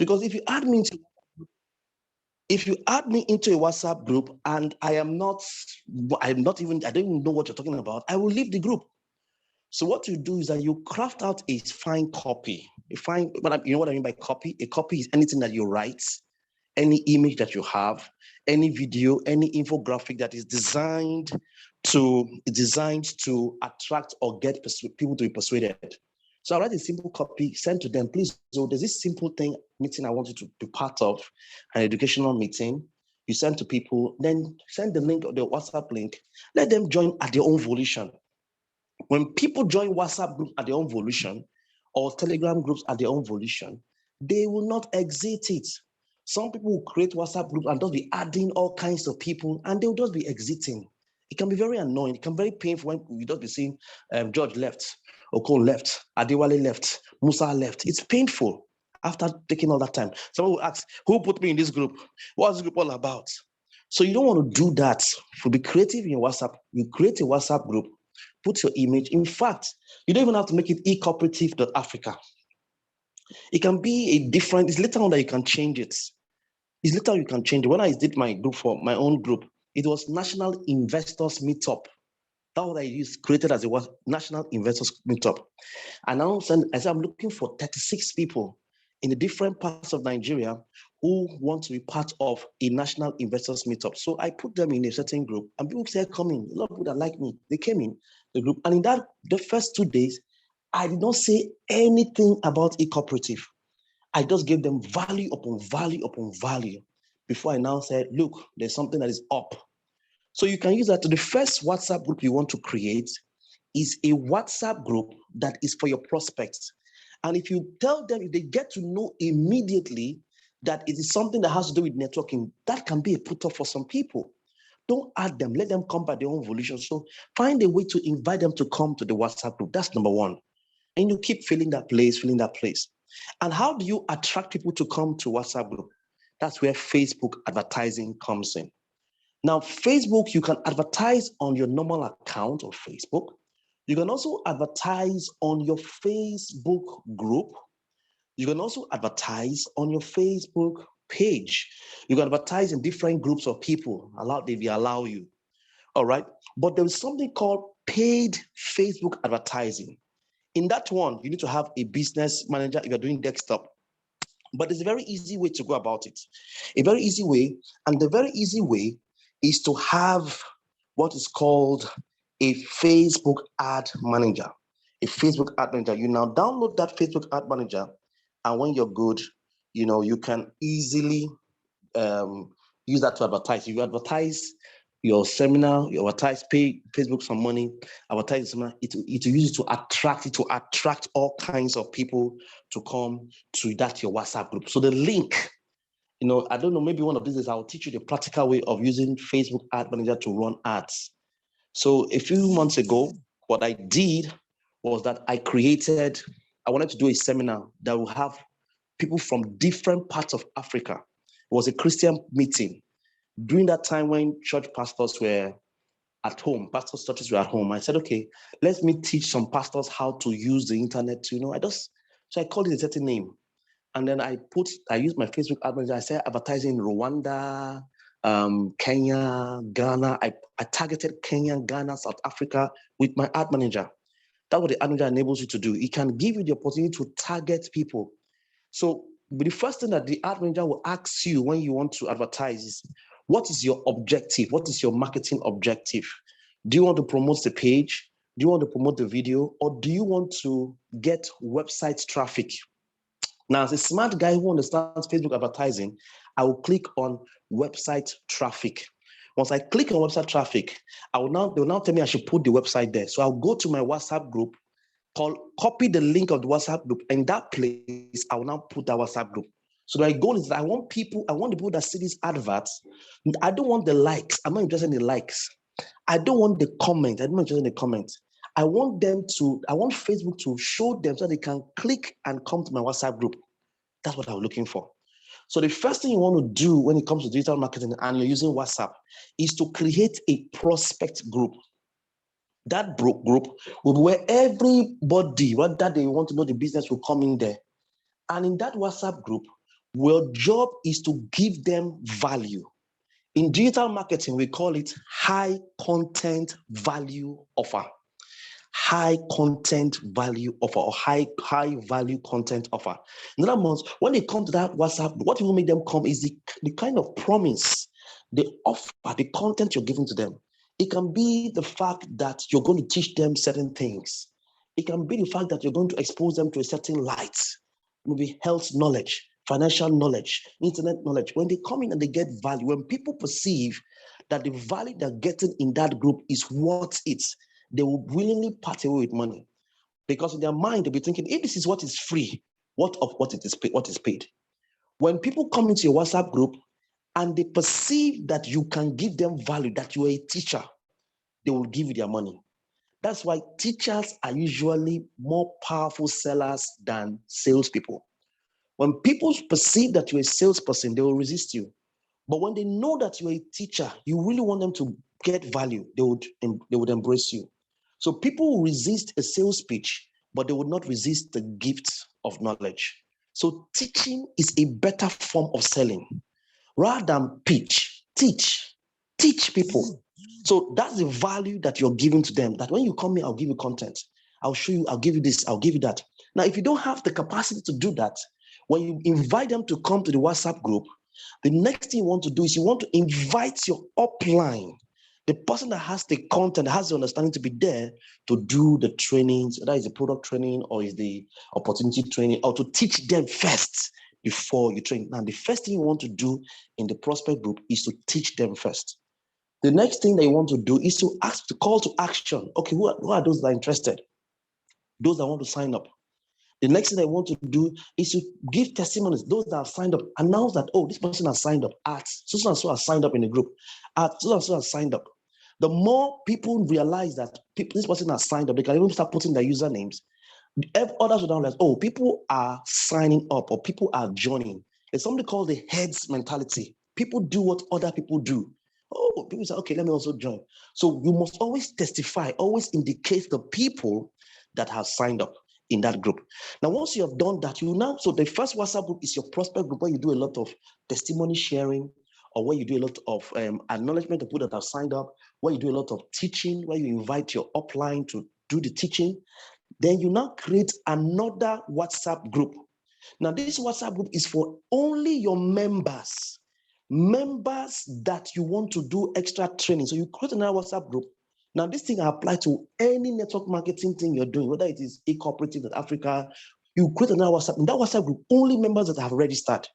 Because if you add me into a WhatsApp group and I don't even know what you're talking about, I will leave the group. So what you do is that you craft out a fine copy. You know what I mean by copy? A copy is anything that you write, any image that you have, any video, any infographic that is designed to attract or get people to be persuaded. So I write a simple copy, send to them, please. So there's this simple meeting I want you to be part of, an educational meeting. You send to people, then send the link or the WhatsApp link. Let them join at their own volition. When people join WhatsApp groups at their own volition or Telegram groups at their own volition, they will not exit it. Some people will create WhatsApp groups and just be adding all kinds of people and they'll just be exiting. It can be very annoying. It can be very painful when you just be seeing George left, Okon left, Adewale left, Musa left. It's painful after taking all that time. Someone will ask, who put me in this group? What's this group all about? So you don't want to do that. To be creative in WhatsApp, you create a WhatsApp group, put your image. In fact, you don't even have to make it ecooperative.africa. It can be it's later on that you can change it. It's later you can change it. When I did my group for my own group, it was National Investors Meetup. That was what I created as a National Investors Meetup. And now I said, I'm looking for 36 people in the different parts of Nigeria who want to be part of a National Investors Meetup. So I put them in a certain group and people started coming. A lot of people that like me, they came in the group. And in the first 2 days, I did not say anything about eCooperative. I just gave them value upon value upon value before I now said, look, there's something that is up. So you can use that. To the first WhatsApp group you want to create is a WhatsApp group that is for your prospects. And if you tell them, if they get to know immediately that it is something that has to do with networking, that can be a put off for some people. Don't add them, let them come by their own volition. So find a way to invite them to come to the WhatsApp group. That's number one. And you keep filling that place. And how do you attract people to come to WhatsApp group? That's where Facebook advertising comes in. Now, Facebook, you can advertise on your normal account of Facebook. You can also advertise on your Facebook group. You can also advertise on your Facebook page. You can advertise in different groups of people. They allow you. All right. But there is something called paid Facebook advertising. In that one, you need to have a business manager if you're doing desktop. But there's a very easy way to go about it. A very easy way. And the very easy way is to have what is called a Facebook ad manager. A Facebook ad manager. You now download that Facebook ad manager. And when you're good, you can easily use that to advertise. You advertise your seminar, you advertise, pay Facebook some money, advertise the seminar, it will use it to attract all kinds of people to come to your WhatsApp group. So the link, I don't know, maybe one of these days I'll teach you the practical way of using Facebook Ad Manager to run ads. So a few months ago, what I did was that I wanted to do a seminar that will have people from different parts of Africa. It was a Christian meeting. During that time when church pastors were at home, churches were at home, I said, okay, let me teach some pastors how to use the internet. So I called it a certain name. And then I used my Facebook ad manager. I said advertising Rwanda, Kenya, Ghana. I targeted Kenya, Ghana, South Africa with my ad manager. That's what the ad manager enables you to do. It can give you the opportunity to target people. So the first thing that the ad manager will ask you when you want to advertise is, what is your objective? What is your marketing objective? Do you want to promote the page? Do you want to promote the video? Or do you want to get website traffic? Now, as a smart guy who understands Facebook advertising, I will click on website traffic. Once I click on website traffic, they will now tell me I should put the website there. So I'll go to my WhatsApp group, copy the link of the WhatsApp group. In that place, I will now put that WhatsApp group. So my goal is that I want the people that see these adverts. I don't want the likes. I'm not interested in the likes. I don't want the comment. I'm not interested in the comments. I want Facebook to show them so they can click and come to my WhatsApp group. That's what I'm looking for. So the first thing you want to do when it comes to digital marketing and you're using WhatsApp is to create a prospect group. That group will be where everybody, whether they want to know the business, will come in there. And in that WhatsApp group, Your job is to give them value. In digital marketing, we call it high content value offer. High content value offer, or high value content offer. In other words, when they come to that WhatsApp, what will make them come is the kind of promise, the offer, the content you're giving to them. It can be the fact that you're going to teach them certain things. It can be the fact that you're going to expose them to a certain light, maybe health knowledge, financial knowledge, internet knowledge. When they come in and they get value, when people perceive that the value they're getting in that group is worth it, they will willingly part away with money, because in their mind they'll be thinking, if this is what is free, what is paid? When people come into your WhatsApp group and they perceive that you can give them value, that you are a teacher, they will give you their money. That's why teachers are usually more powerful sellers than salespeople. When people perceive that you're a salesperson, they will resist you. But when they know that you're a teacher, you really want them to get value, they would embrace you. So people will resist a sales pitch, but they would not resist the gift of knowledge. So teaching is a better form of selling. Rather than pitch, teach people. So that's the value that you're giving to them, that when you come here, I'll give you content. I'll show you, I'll give you this, I'll give you that. Now, if you don't have the capacity to do that, when you invite them to come to the WhatsApp group, the next thing you want to do is you want to invite your upline, the person that has the content, has the understanding, to be there to do the trainings, whether it's the product training or is the opportunity training, or to teach them first before you train. Now, the first thing you want to do in the prospect group is to teach them first. The next thing that you want to do is to ask the call to action. Okay, who are those that are interested? Those that want to sign up. The next thing I want to do is to give testimonies. Those that have signed up, announce that, oh, this person has signed up. At so and so has signed up in the group. At so and so has signed up. The more people realize that this person has signed up, they can even start putting their usernames. Others will now realize, oh, people are signing up or people are joining. It's something called the heads mentality. People do what other people do. Oh, people say, okay, let me also join. So you must always testify, always indicate the people that have signed up in that group. Now, once you have done that, so the first WhatsApp group is your prospect group, where you do a lot of testimony sharing, or where you do a lot of acknowledgement of people that have signed up, where you do a lot of teaching, where you invite your upline to do the teaching. Then you now create another WhatsApp group. Now, this WhatsApp group is for only your members that you want to do extra training. So you create another WhatsApp group. Now, this thing applies to any network marketing thing you're doing, whether it is ecooperative.africa. You create another WhatsApp. In that WhatsApp group, only members that have registered,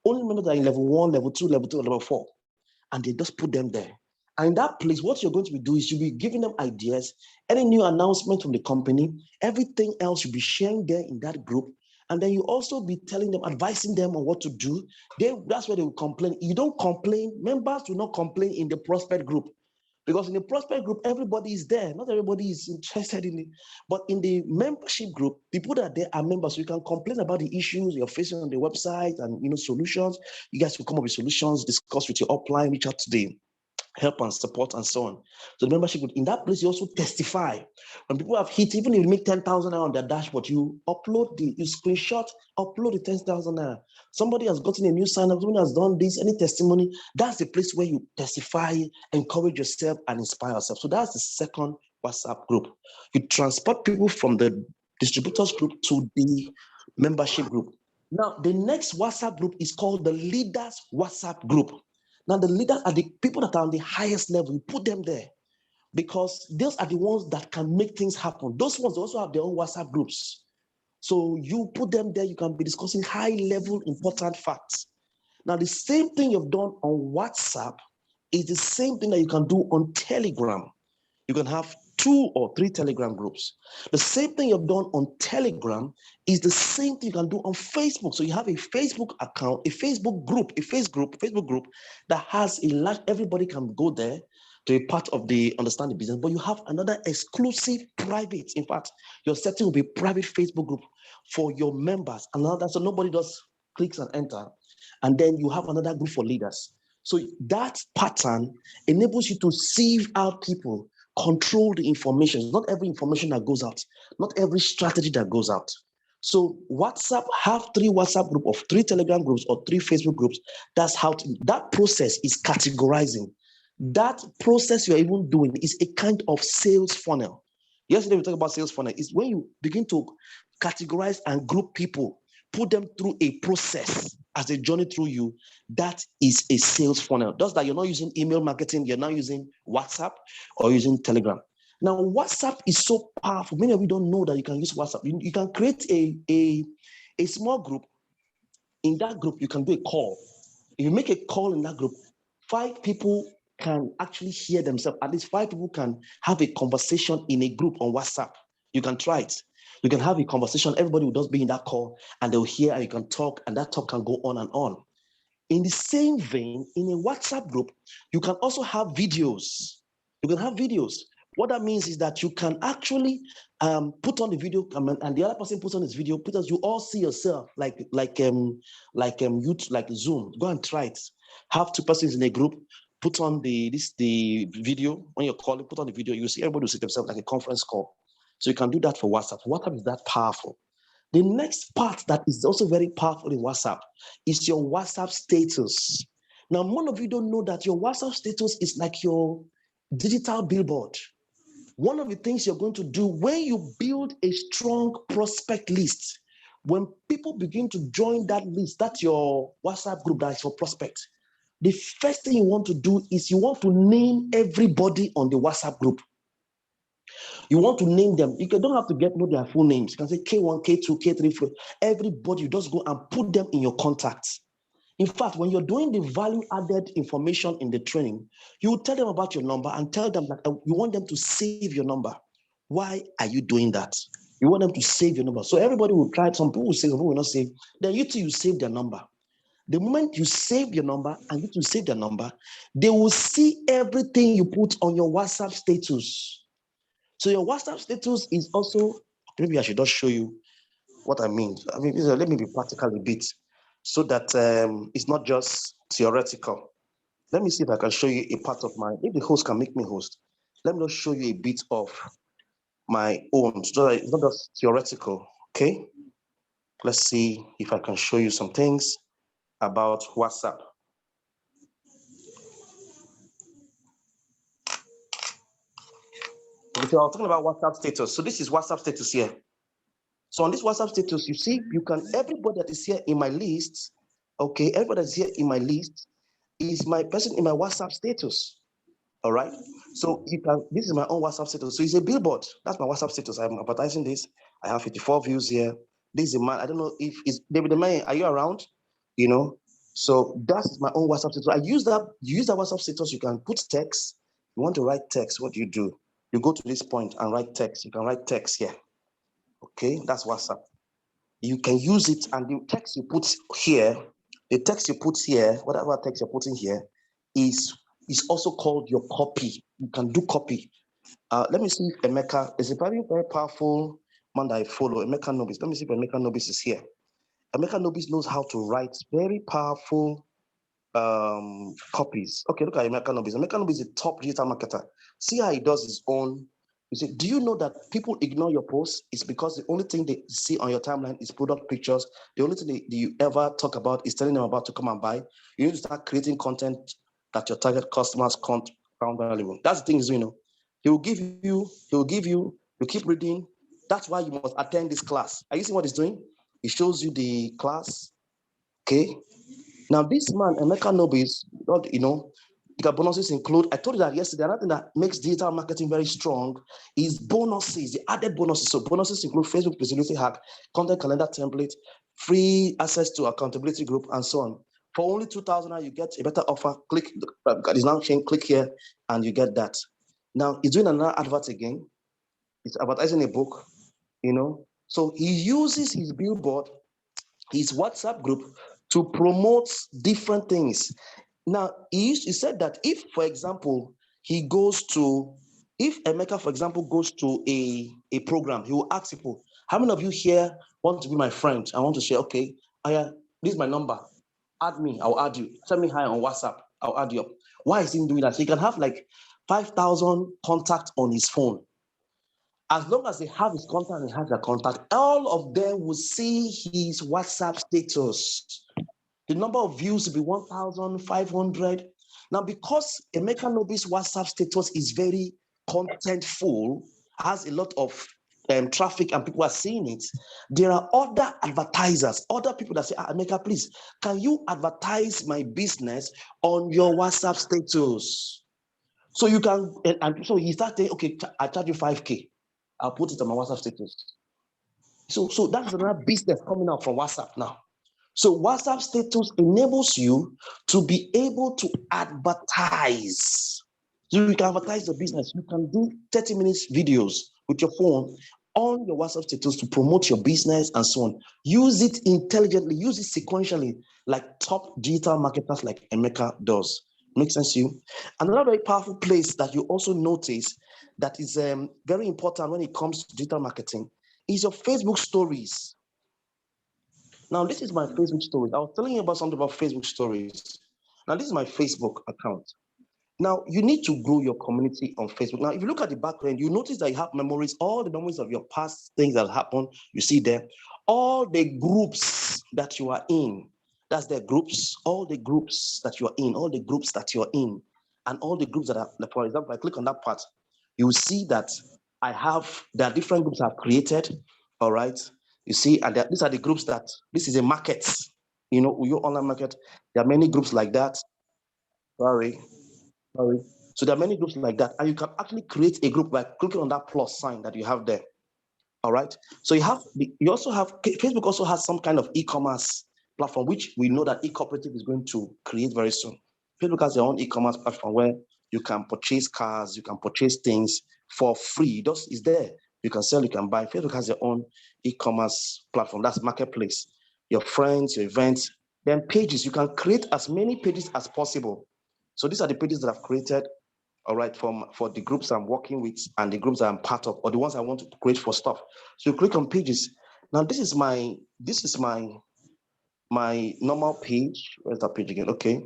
only members that are in level 1, level 2, level 3, level 4, and they just put them there. And in that place, what you're going to be doing is you'll be giving them ideas, any new announcement from the company, everything else you'll be sharing there in that group. And then you also be telling them, advising them on what to do. That's where they will complain. You don't complain. Members will not complain in the prospect group. Because in the prospect group, everybody is there. Not everybody is interested in it. But in the membership group, people that are there are members. So you can complain about the issues you're facing on the website and solutions. You guys will come up with solutions, discuss with your upline, reach out to the help and support and so on. So the membership group, in that place, you also testify. When people have hit, even if you make 10,000 on their dashboard, you screenshot, upload the 10,000 naira. Somebody has gotten a new sign up, someone has done this, any testimony. That's the place where you testify, encourage yourself, and inspire yourself. So that's the second WhatsApp group. You transport people from the distributors group to the membership group. Now, the next WhatsApp group is called the leaders WhatsApp group. Now, the leaders are the people that are on the highest level. You put them there because those are the ones that can make things happen. Those ones also have their own WhatsApp groups. So you put them there, you can be discussing high-level important facts. Now, the same thing you've done on WhatsApp is the same thing that you can do on Telegram. You can have 2 or 3 Telegram groups. The same thing you've done on Telegram is the same thing you can do on Facebook. So you have a Facebook account, a Facebook group that has a large, everybody can go there to be part of the understand the business, but you have another exclusive private. In fact, your setting will be a private Facebook group for your members. Another, so nobody just clicks and enter. And then you have another group for leaders. So that pattern enables you to sieve out people, control the information. Not every information that goes out, not every strategy that goes out. So WhatsApp, have 3 WhatsApp groups, or 3 Telegram groups, or 3 Facebook groups. That's how that process is categorizing. That process you're even doing is a kind of sales funnel. Yesterday we talked about sales funnel. It's when you begin to categorize and group people, put them through a process as a journey through you. That is a sales funnel. Just that you're not using email marketing, you're now using WhatsApp or using Telegram. Now, WhatsApp is so powerful. Many of you don't know that you can use WhatsApp. You can create a small group. In that group, you can do a call. If you make a call in that group, 5 people can actually hear themselves. At least 5 people can have a conversation in a group on WhatsApp. You can try it. You can have a conversation. Everybody will just be in that call, and they'll hear, and you can talk, and that talk can go on and on. In the same vein, in a WhatsApp group, you can also have videos. You can have videos. What that means is that you can actually put on the video, and the other person puts on his video, because you all see yourself like YouTube, like Zoom. Go and try it. Have 2 persons in a group. Put on the video when you're calling. Put on the video. You see everybody will see themselves like a conference call. So you can do that for WhatsApp. WhatsApp is that powerful. The next part that is also very powerful in WhatsApp is your WhatsApp status. Now, most of you don't know that your WhatsApp status is like your digital billboard. One of the things you're going to do when you build a strong prospect list, when people begin to join that list, that's your WhatsApp group, that's your prospect. The first thing you want to do is you want to name everybody on the WhatsApp group. You want to name them. You don't have to know their full names. You can say K1, K2, K3, 4. Everybody, you just go and put them in your contacts. In fact, when you're doing the value-added information in the training, you tell them about your number and tell them that you want them to save your number. Why are you doing that? You want them to save your number. So everybody will try. Some people will save, some people will not save. Then you too, you save their number. The moment you save your number and you too save their number, they will see everything you put on your WhatsApp status. So your WhatsApp status is also, maybe I should just show you what I mean. Let me be practical a bit so that it's not just theoretical. Let me see if I can show you a part of if the host can make me host. Let me just show you a bit of my own, so that it's not just theoretical, okay? Let's see if I can show you some things about WhatsApp. Okay, so I was talking about WhatsApp status. So this is WhatsApp status here. So on this WhatsApp status, you see, everybody that is here in my list, okay, everybody that's here in my list is my person in my WhatsApp status. All right. So this is my own WhatsApp status. So it's a billboard. That's my WhatsApp status. I'm advertising this. I have 54 views here. This is a man. I don't know if it's David the man. Are you around? So that's my own WhatsApp status. You use that WhatsApp status. You can put text. You want to write text. What do? You go to this point and write text. You can write text here. Okay, that's WhatsApp. You can use it, and the text you put here, whatever text you're putting here, is also called your copy. You can do copy. Let me see if Emeka is a very, very powerful man that I follow. Emeka Nobis. Let me see if Emeka Nobis is here. Emeka Nobis knows how to write very powerful copies. Okay, look at Emeka Nobis. Emeka Nobis is a top digital marketer. See how he does his own. You see, do you know that people ignore your posts? It's because the only thing they see on your timeline is product pictures. The only thing you ever talk about is telling them about to come and buy. You need to start creating content that your target customers can't found valuable. That's the thing is, he will give you, you keep reading. That's why you must attend this class. Are you seeing what he's doing? He shows you the class. Okay. Now, this man, Emeka Nobis, the bonuses include, I told you that yesterday, another thing that makes digital marketing very strong is bonuses, the added bonuses. So bonuses include Facebook visibility hack, content calendar template, free access to accountability group, and so on. For only 2,000, you get a better offer. Click, it's now saying click here, and you get that. Now, he's doing another advert again. He's advertising a book, So he uses his billboard, his WhatsApp group, to promote different things. Now, he said that if, for example, if Emeka, for example, goes to a program, he will ask people, how many of you here want to be my friend? I want to share, okay, this is my number. Add me, I'll add you. Send me hi on WhatsApp, I'll add you up. Why is he doing that? So he can have like 5,000 contacts on his phone. As long as they have his contact and has their contact, all of them will see his WhatsApp status. The number of views will be 1,500. Now, because Emeka Nobi's WhatsApp status is very contentful, has a lot of traffic and people are seeing it, there are other advertisers, other people that say, Emeka, please, can you advertise my business on your WhatsApp status? So you can, and so he started saying, okay, I charge you 5K. I'll put it on my WhatsApp status. So that's another business coming out from WhatsApp now. So WhatsApp status enables you to be able to advertise. So you can advertise the business. You can do 30 minutes videos with your phone on your WhatsApp status to promote your business and so on. Use it intelligently, use it sequentially, like top digital marketers like Emeka does. Makes sense to you? Another very powerful place that you also notice that is very important when it comes to digital marketing is your Facebook stories. Now, this is my Facebook stories. I was telling you about something about Facebook stories. Now, this is my Facebook account. Now, you need to grow your community on Facebook. Now, if you look at the background, you notice that you have memories, all the memories of your past things that happened, you see there. All the groups that you are in, that's the groups, all the groups that you are in, all the groups that you're in, and all the groups that are, for example, I click on that part, you will see that there are different groups I've created, all right? You see, and these are the groups that, this is a market, your online market. There are many groups like that. Sorry. So there are many groups like that, and you can actually create a group by clicking on that plus sign that you have there. All right. So you also have Facebook also has some kind of e-commerce platform, which we know that eCooperative is going to create very soon. Facebook has their own e-commerce platform where you can purchase cars, you can purchase things for free. It's there. You can sell, you can buy. Facebook has their own e-commerce platform. That's marketplace. Your friends, your events, then pages. You can create as many pages as possible. So these are the pages that I've created, all right, for the groups I'm working with and the groups I'm part of, or the ones I want to create for stuff. So you click on pages. Now this is my normal page. Where's that page again? Okay,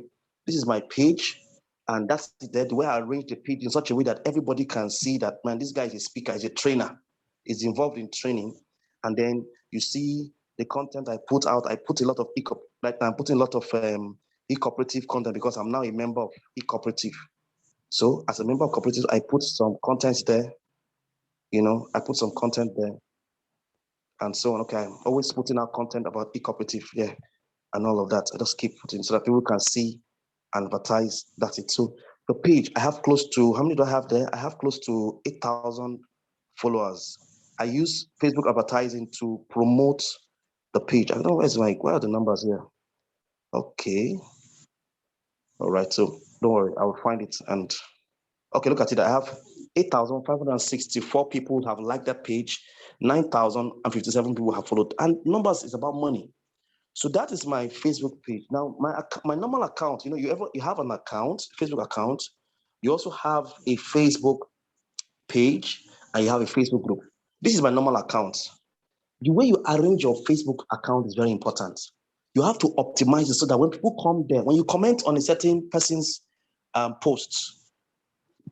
this is my page, and that's the way I arrange the page in such a way that everybody can see that, man, this guy is a speaker, is a trainer, is involved in training. And then you see the content I put out. I put a lot of I'm putting a lot of eCooperative content because I'm now a member of eCooperative. So as a member of Cooperative, I put some content there. I put some content there and so on. Okay, I'm always putting out content about eCooperative, yeah, and all of that. I just keep putting so that people can see, advertise. That's it. So the page, I have close to, how many do I have there? I have close to 8,000 followers. I use Facebook advertising to promote the page. I don't know where are the numbers here? Okay. All right, so don't worry, I will find it. And okay, look at it. I have 8,564 people have liked that page, 9,057 people have followed, and numbers is about money. So that is my Facebook page. Now, my normal account, you have an account, Facebook account. You also have a Facebook page, and you have a Facebook group. This is my normal account. The way you arrange your Facebook account is very important. You have to optimize it so that when people come there, when you comment on a certain person's posts,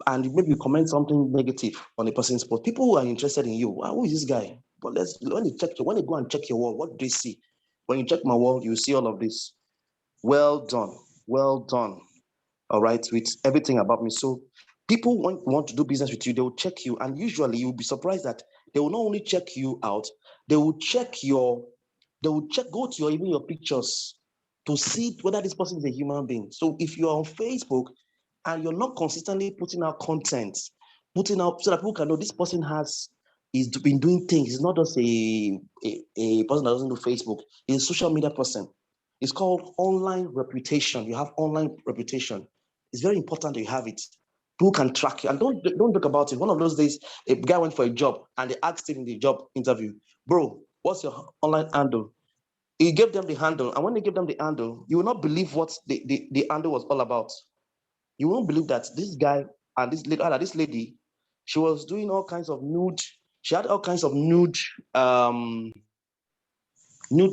and maybe you comment something negative on a person's post, people who are interested in you, who is this guy? But when they go and check your wall, what do they see? When you check my wall, you see all of this. Well done. All right, with everything about me. So people want to do business with you, they will check you, and usually you'll be surprised that they will not only check you out, they will go to even your pictures to see whether this person is a human being. So if you're on Facebook and you're not consistently putting out content, putting out so that people can know this person he's been doing things. He's not just a person that doesn't do Facebook. He's a social media person. It's called online reputation. You have online reputation. It's very important that you have it. People can track you. And don't talk about it. One of those days, a guy went for a job and they asked him in the job interview, bro, what's your online handle? He gave them the handle. And when they gave them the handle, you will not believe what the handle was all about. You won't believe that this guy and this lady, she was doing all kinds of nude. She had all kinds of nude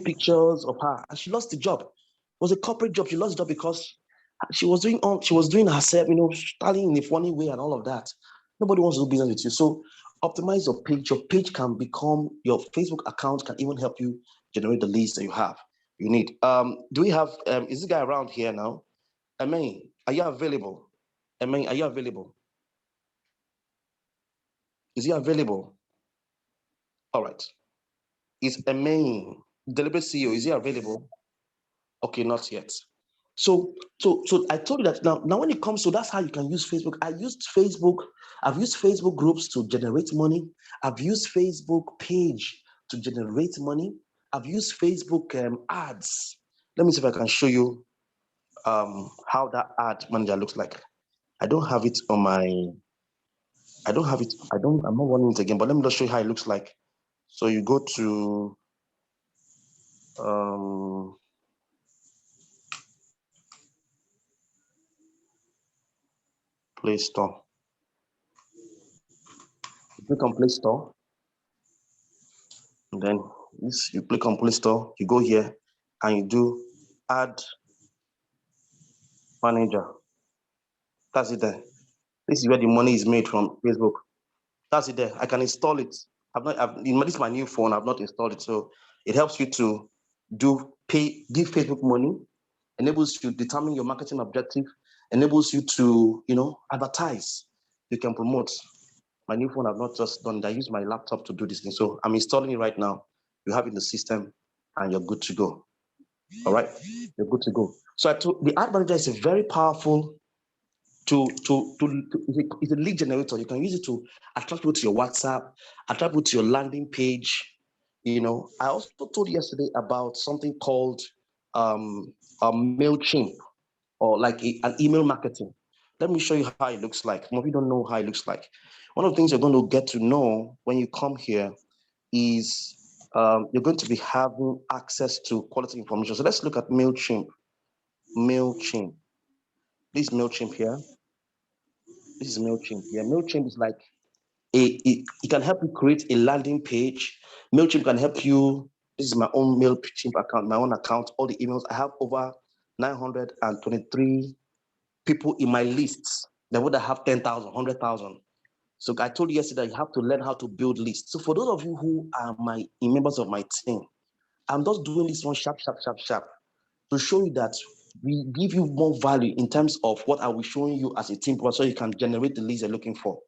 pictures of her, and she lost the job. It was a corporate job. She lost the job because she was doing herself, styling in a funny way and all of that. Nobody wants to do business with you. So Optimize your page. Your page can become, your Facebook account can even help you generate the leads that you need. Do we have, is this guy around here now? Emain, are you available? Emain, are you available? Is he available? All right. Is Emain, Deliberate CEO, is he available? Okay, not yet. So I told you that now when it comes to, that's how you can use Facebook. I've used Facebook groups to generate money. I've used Facebook page to generate money. I've used Facebook ads. Let me see if I can show you how that ad manager looks like. I don't have it on my, I'm not running it again, but let me just show you how it looks like. So you go to Play Store. You click on Play Store, and then you click on Play Store, you go here, and you do Ad Manager. That's it there. This is where the money is made from Facebook. That's it there. I can install it. This is my new phone. I've not installed it. So it helps you to give Facebook money, enables you to determine your marketing objective, enables you to, advertise. You can promote. My new phone, I've not just done it. I use my laptop to do this thing. So I'm installing it right now. You have it in the system and you're good to go. All right, you're good to go. So the ad manager is a very powerful it's a lead generator. You can use it to attract people to your WhatsApp, attract people to your landing page. I also told you yesterday about something called Mailchimp, or like an email marketing. Let me show you how it looks like. Some of you don't know how it looks like. One of the things you're going to get to know when you come here is you're going to be having access to quality information. So let's look at Mailchimp. Mailchimp. This is Mailchimp here. This is Mailchimp. Yeah, Mailchimp is like it can help you create a landing page. Mailchimp can help you. This is my own Mailchimp account, my own account. All the emails I have over 923 people in my lists that would have 10,000, 100,000. So I told you yesterday, you have to learn how to build lists. So for those of you who are members of my team, I'm just doing this one sharp to show you that we give you more value in terms of what I will showing you as a team, so you can generate the leads you're looking for.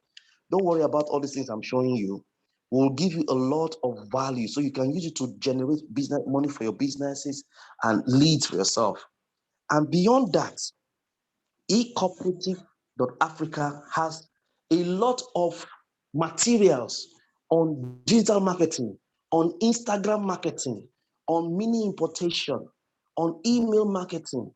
Don't worry about all these things I'm showing you. We'll give you a lot of value so you can use it to generate business money for your businesses and leads for yourself. And beyond that, ecooperative.africa has a lot of materials on digital marketing, on Instagram marketing, on mini importation, on email marketing,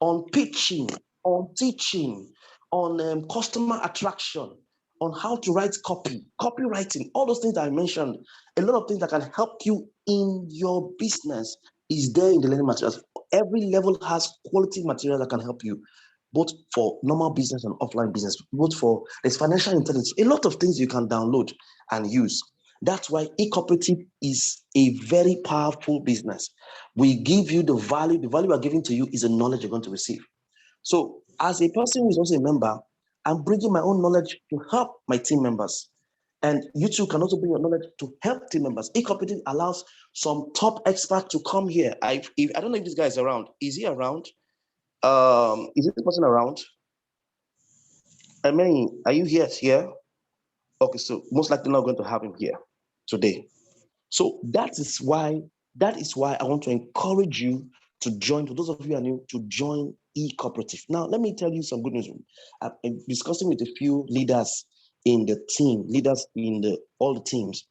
on pitching, on teaching, on customer attraction, on how to write copywriting, all those things that I mentioned. A lot of things that can help you in your business is there in the learning materials. Every level has quality material that can help you, both for normal business and offline business, there's financial intelligence, a lot of things you can download and use. That's why eCooperative is a very powerful business. We give you the value we're giving to you is the knowledge you're going to receive. So as a person who is also a member, I'm bringing my own knowledge to help my team members. And you too can also bring your knowledge to help team members. eCooperative allows some top experts to come here. I don't know if this guy is around. Is he around? Is this person around? I mean, are you here? Okay, so most likely not going to have him here today. So that is why I want to encourage you to join. For those of you who are new, to join eCooperative. Now, let me tell you some good news. I'm discussing with a few leaders in the team, leaders in all the teams.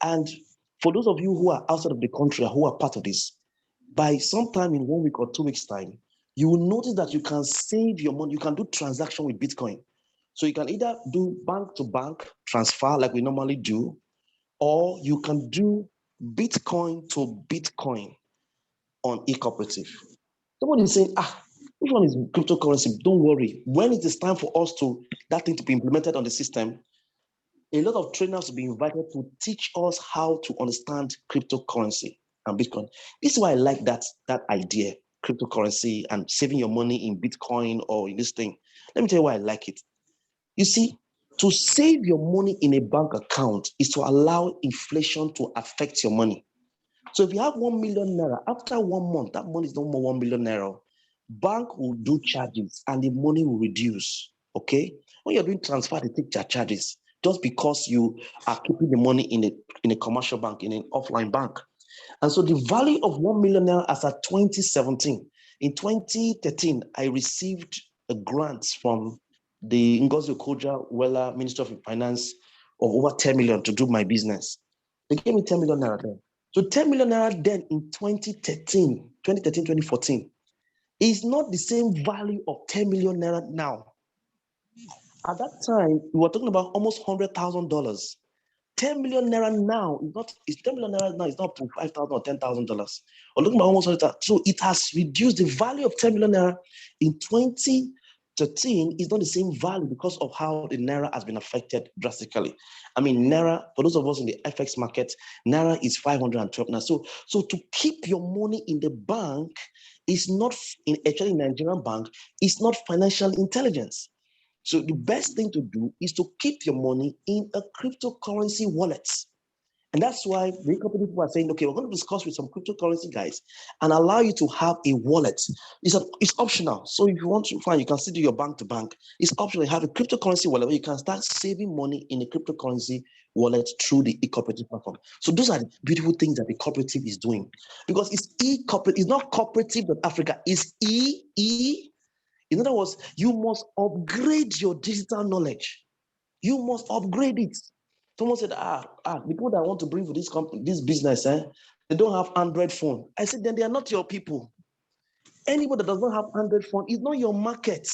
And for those of you who are outside of the country, who are part of this, by sometime in 1 week or 2 weeks' time, you will notice that you can save your money. You can do transaction with Bitcoin. So you can either do bank-to-bank transfer like we normally do, or you can do Bitcoin to Bitcoin on eCooperative. Somebody is saying, which one is cryptocurrency? Don't worry. When it is time for that thing to be implemented on the system, a lot of trainers will be invited to teach us how to understand cryptocurrency and Bitcoin. This is why I like that idea, cryptocurrency and saving your money in Bitcoin or in this thing. Let me tell you why I like it. You see, To save your money in a bank account is to allow inflation to affect your money. So if you have 1 million naira, after 1 month, that money is no more 1 million naira. Bank will do charges and the money will reduce. Okay? When you're doing transfer, they take their charges just because you are keeping the money in a commercial bank, in an offline bank. And so the value of 1 million naira as at 2017. In 2013, I received a grant from the Ngozi Okonjo-Iweala Minister of Finance of over 10 million to do my business. They gave me 10 million naira then. So 10 million naira then in 2014, is not the same value of 10 million naira now. At that time, we were talking about almost $100,000. 10 million naira now is 10 million naira now is not to $5,000 or $10,000. We're looking at almost 100,000. So it has reduced. The value of 10 million naira in 2013 is not the same value because of how the naira has been affected drastically. I mean, naira, for those of us in the FX market, naira is 512 now. So to keep your money in the bank is not actually in Nigerian bank, it's not financial intelligence. So the best thing to do is to keep your money in a cryptocurrency wallet. And that's why the company people are saying, okay, we're going to discuss with some cryptocurrency guys and allow you to have a wallet. It's optional. So if you want to find, you can still do your bank to bank. It's optional. You have a cryptocurrency wallet where you can start saving money in a cryptocurrency wallet through the eCooperative platform. So those are the beautiful things that the cooperative is doing. Because it's eCooperative, it's not Cooperative.africa, it's In other words, you must upgrade your digital knowledge. You must upgrade it. Someone said, the people that I want to bring for this company, this business, they don't have Android phone. I said, then they are not your people. Anybody that does not have Android phone is not your market.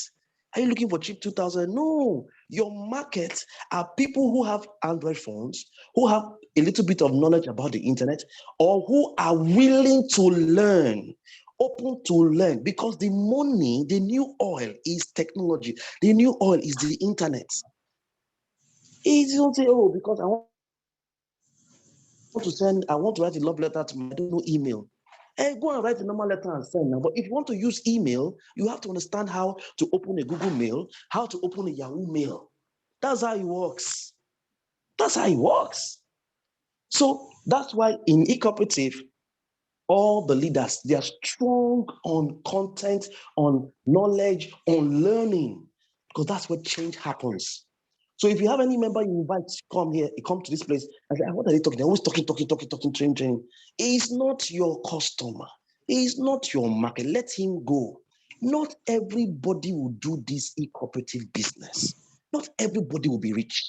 Are you looking for cheap 2000? No, your market are people who have Android phones, who have a little bit of knowledge about the internet, or who are willing to learn, open to learn, because the money, the new oil is technology. The new oil is the internet. Easy to say, oh, because I want to write a love letter to my, I don't know, email. Hey, go and write a normal letter and send now. But if you want to use email, you have to understand how to open a Google Mail, how to open a Yahoo Mail. That's how it works. That's how it works. So that's why in eCooperative, all the leaders, they are strong on content, on knowledge, on learning, because that's where change happens. So if you have any member you invite to come here, you come to this place, and say, what are they talking? They're always talking, training. He's not your customer. He's not your market. Let him go. Not everybody will do this eCooperative business. Not everybody will be rich.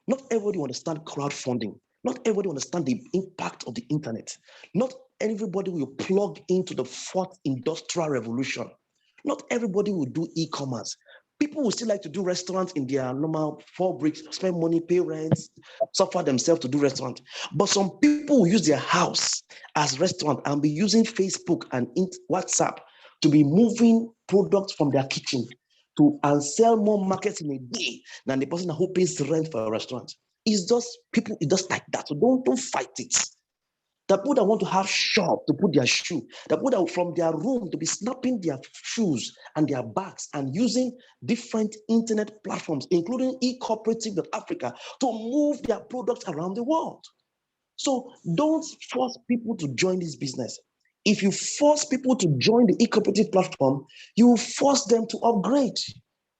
Not everybody will understand crowdfunding. Not everybody will understand the impact of the internet. Not everybody will plug into the fourth industrial revolution. Not everybody will do e-commerce. People will still like to do restaurants in their normal 4 bricks, spend money, pay rents, suffer themselves to do restaurant. But some people will use their house as restaurant and be using Facebook and WhatsApp to be moving products from their kitchen and sell more markets in a day than the person who pays rent for a restaurant. It's just people, it's just like that. So don't fight it. The people that want to have shop to put their shoe, the people that from their room to be snapping their shoes and their bags and using different internet platforms, including ecooperative.africa, to move their products around the world. So don't force people to join this business. If you force people to join the eCooperative platform, you will force them to upgrade.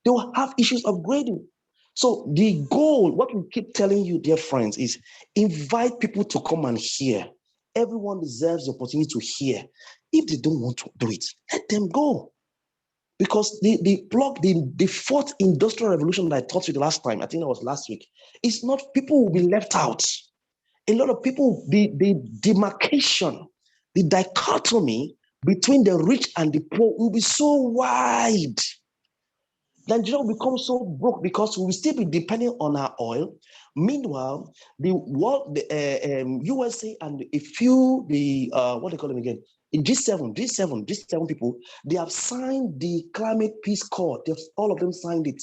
They will have issues upgrading. So the goal, what we keep telling you, dear friends, is invite people to come and hear. Everyone deserves the opportunity to hear. If they don't want to do it, let them go. Because the fourth industrial revolution that I taught you the last time, I think that was last week, it's not, people will be left out. A lot of people, the demarcation, the dichotomy between the rich and the poor will be so wide. Nigeria will become so broke because we will still be depending on our oil. Meanwhile, the world, the USA and a few, what do they call them again? G7 people, they have signed the climate peace accord. All of them signed it.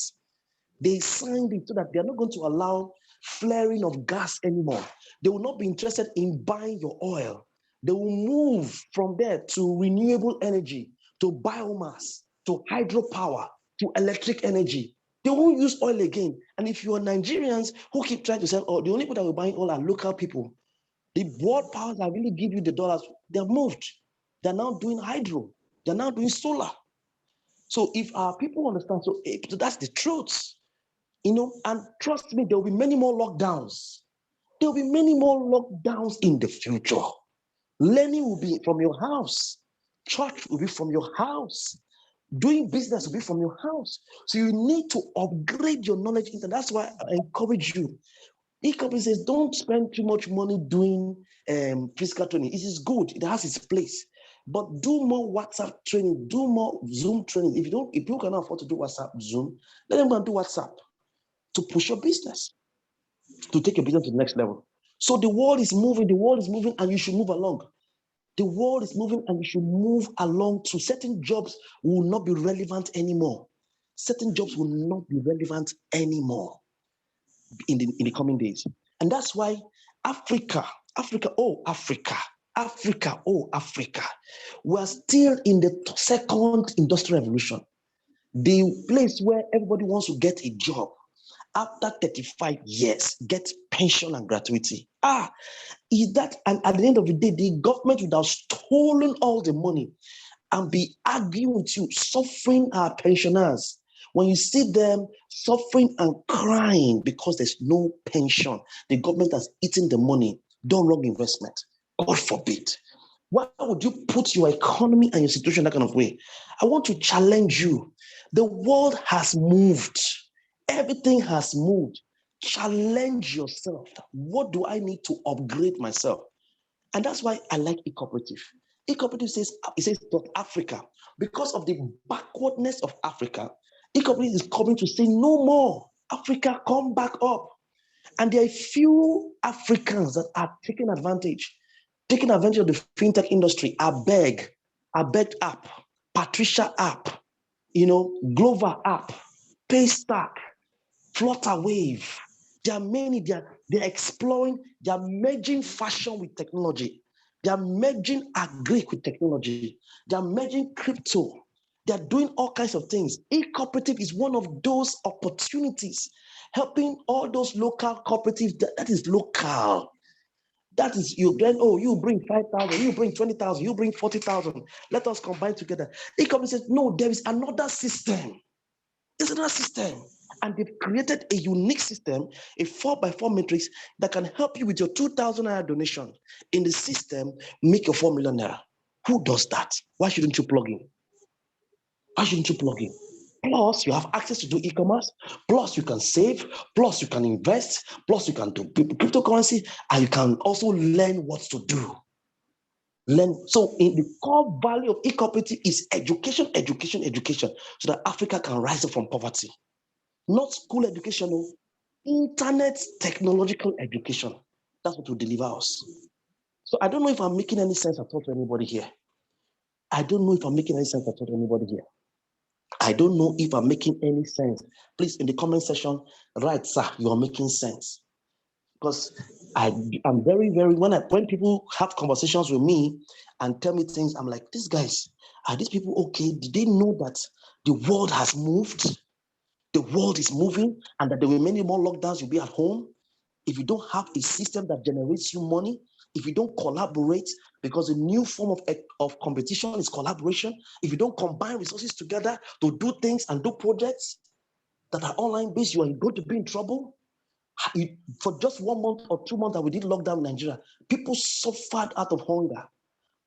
They signed it so that they are not going to allow flaring of gas anymore. They will not be interested in buying your oil. They will move from there to renewable energy, to biomass, to hydropower, to electric energy. They won't use oil again. And if you are Nigerians who keep trying to sell oil, the only people that will buy oil are local people. The world powers that really give you the dollars, they're moved. They're now doing hydro. They're now doing solar. So if our people understand, so that's the truth. And trust me, there will be many more lockdowns. There will be many more lockdowns in the future. Learning will be from your house. Church will be from your house. Doing business will be from your house. So you need to upgrade your knowledge. That's why I encourage you. eCommerce says don't spend too much money doing physical training. It is good. It has its place. But do more WhatsApp training. Do more Zoom training. If you cannot afford to do WhatsApp, Zoom, let them go and do WhatsApp to push your business, to take your business to the next level. So the world is moving, and you should move along. The world is moving and you should move along to certain jobs will not be relevant anymore. Certain jobs will not be relevant anymore in the coming days. And that's why Africa, oh Africa, we're still in the second industrial revolution. The place where everybody wants to get a job after 35 years, get pension and gratuity. Is that, and at the end of the day, the government would have stolen all the money and be arguing with you, suffering our pensioners. When you see them suffering and crying because there's no pension, the government has eaten the money, done wrong investment. God forbid. Why would you put your economy and your situation that kind of way? I want to challenge you. The world has moved. Everything has moved. Challenge yourself. What do I need to upgrade myself? And that's why I like eCooperative. eCooperative says Africa. Because of the backwardness of Africa, eCooperative is coming to say no more. Africa, come back up. And there are a few Africans that are taking advantage of the fintech industry. Abeg app, Patricia app, Glover app, Paystack, Flutter Wave. There are many, they're exploring, they're merging fashion with technology. They're merging agri with technology. They're merging crypto. They're doing all kinds of things. eCooperative is one of those opportunities, helping all those local cooperatives. That is local. That is, you bring 5,000, you bring 20,000, you bring 40,000. Let us combine together. eCooperative says, no, there is another system. There's another system. And they've created a unique system, a 4x4 matrix that can help you with your 2,000 naira donation in the system, make your 4 million naira. Who does that? Why shouldn't you plug in? Plus, you have access to do e-commerce. Plus, you can save. Plus, you can invest. Plus, you can do cryptocurrency. And you can also learn what to do. So in the core value of eCooperative is education, so that Africa can rise up from poverty. Not school education, internet technological education. That's what will deliver us. So I don't know if I'm making any sense at all to anybody here. I don't know if I'm making any sense Please, in the comment section, write, sir, you are making sense. Because I'm very, very, when people have conversations with me and tell me things, I'm like, these guys, are these people okay? Did they know that the world has moved? The world is moving, and that there will be many more lockdowns. You'll be at home. If you don't have a system that generates you money, if you don't collaborate, because the new form of competition is collaboration. If you don't combine resources together to do things and do projects that are online based, you are going to be in trouble. For just 1 month or 2 months that we did lockdown in Nigeria, people suffered out of hunger.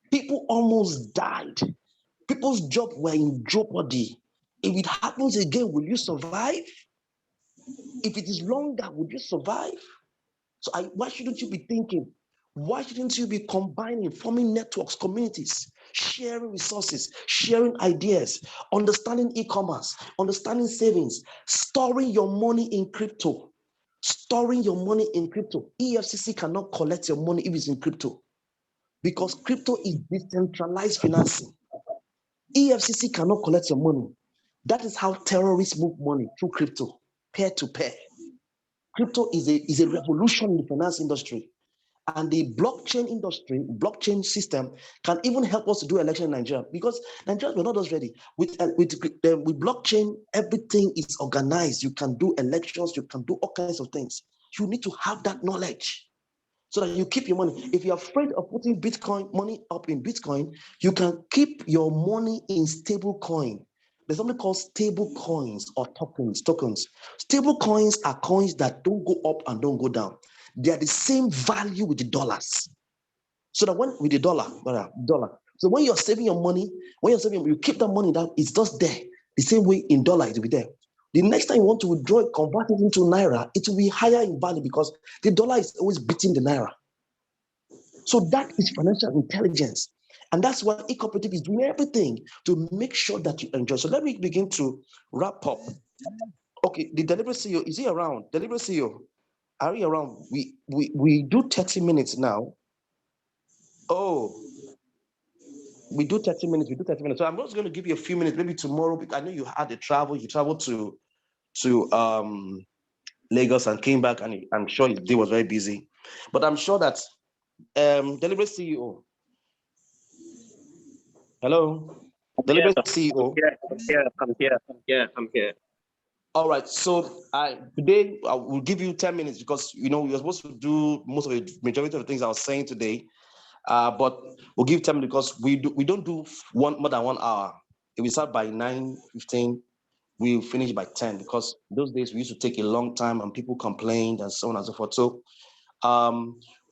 People almost died. People's jobs were in jeopardy. If it happens again, will you survive? If it is longer, would you survive? So why shouldn't you be thinking? Why shouldn't you be combining, forming networks, communities, sharing resources, sharing ideas, understanding e-commerce, understanding savings, storing your money in crypto? EFCC cannot collect your money if it's in crypto, because crypto is decentralized financing. EFCC cannot collect your money. That is how terrorists move money, through crypto, peer to peer. Crypto is a revolution in the finance industry. And the blockchain industry, blockchain system can even help us to do election in Nigeria, because Nigerians were not just ready. With blockchain, everything is organized. You can do elections, you can do all kinds of things. You need to have that knowledge so that you keep your money. If you're afraid of putting Bitcoin money up in Bitcoin, you can keep your money in stable coin. There's something called stable coins or tokens. Stable coins are coins that don't go up and don't go down. They are the same value with the dollars. So that when with the dollar. So when you're saving your money, you keep that money down, it's just there. The same way in dollar, it will be there. The next time you want to withdraw it, convert it into Naira, it will be higher in value because the dollar is always beating the Naira. So that is financial intelligence. And that's why eCooperative is doing everything to make sure that you enjoy. So let me begin to wrap up. Okay, the delivery CEO, is he around? Delivery CEO, are you around? We do 30 minutes now. Oh, we do 30 minutes. So I'm just going to give you a few minutes, maybe tomorrow, because I know you had a travel. You traveled to Lagos and came back, and I'm sure his day was very busy. But I'm sure that delivery CEO. Hello, delivery CEO. I'm here. All right. So today I will give you 10 minutes because we were supposed to do most of the majority of the things I was saying today. But we'll give 10 minutes because we don't do more than 1 hour. If we start by 9:15, we'll finish by 10 because those days we used to take a long time and people complained and so on and so forth. So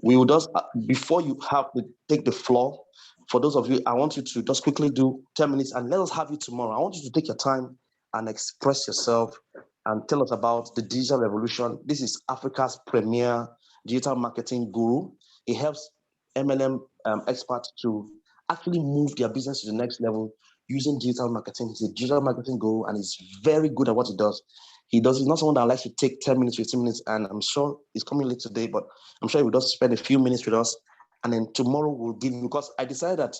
we will just, before you have to take the floor, for those of you, I want you to just quickly do 10 minutes and let us have you tomorrow. I want you to take your time and express yourself and tell us about the digital revolution. This is Africa's premier digital marketing guru. It helps MLM experts to actually move their business to the next level using digital marketing. He's a digital marketing guru and he's very good at what he does. He's not someone that likes to take 10 minutes, 15 minutes, and I'm sure he's coming late today, but I'm sure he will just spend a few minutes with us. And then tomorrow we'll give you, because I decided that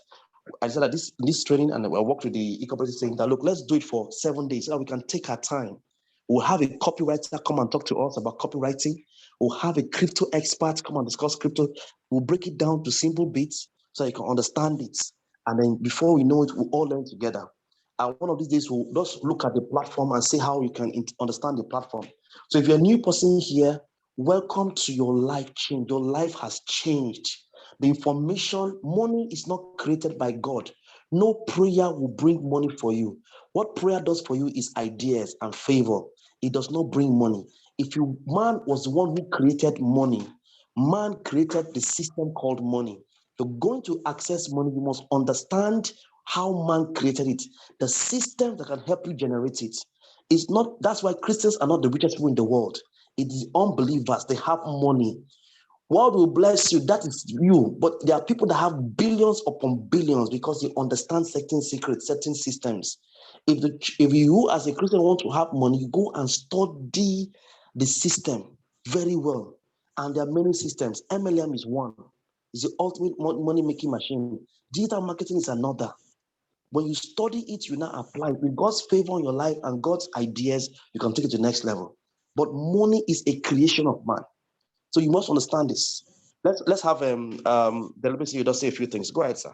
this training, and I worked with the eCooperative saying that, look, let's do it for 7 days so that we can take our time. We'll have a copywriter come and talk to us about copywriting. We'll have a crypto expert come and discuss crypto. We'll break it down to simple bits so you can understand it. And then before we know it, we'll all learn together. And one of these days, we'll just look at the platform and see how you can understand the platform. So if you're a new person here, welcome to your life change. Your life has changed. The information, money is not created by God. No prayer will bring money for you. What prayer does for you is ideas and favor. It does not bring money. Man was the one who created money. Man created the system called money. You're going to access money, you must understand how man created it, the system that can help you generate it. It's not, that's why Christians are not the richest people in the world. It is unbelievers, they have money. God will bless you, that is you. But there are people that have billions upon billions because they understand certain secrets, certain systems. If you as a Christian want to have money, you go and study the system very well. And there are many systems. MLM is one. It's the ultimate money-making machine. Digital marketing is another. When you study it, you now apply it. With God's favor on your life and God's ideas, you can take it to the next level. But money is a creation of man. So you must understand this. Let's have deliberately you just say a few things. Go ahead, sir.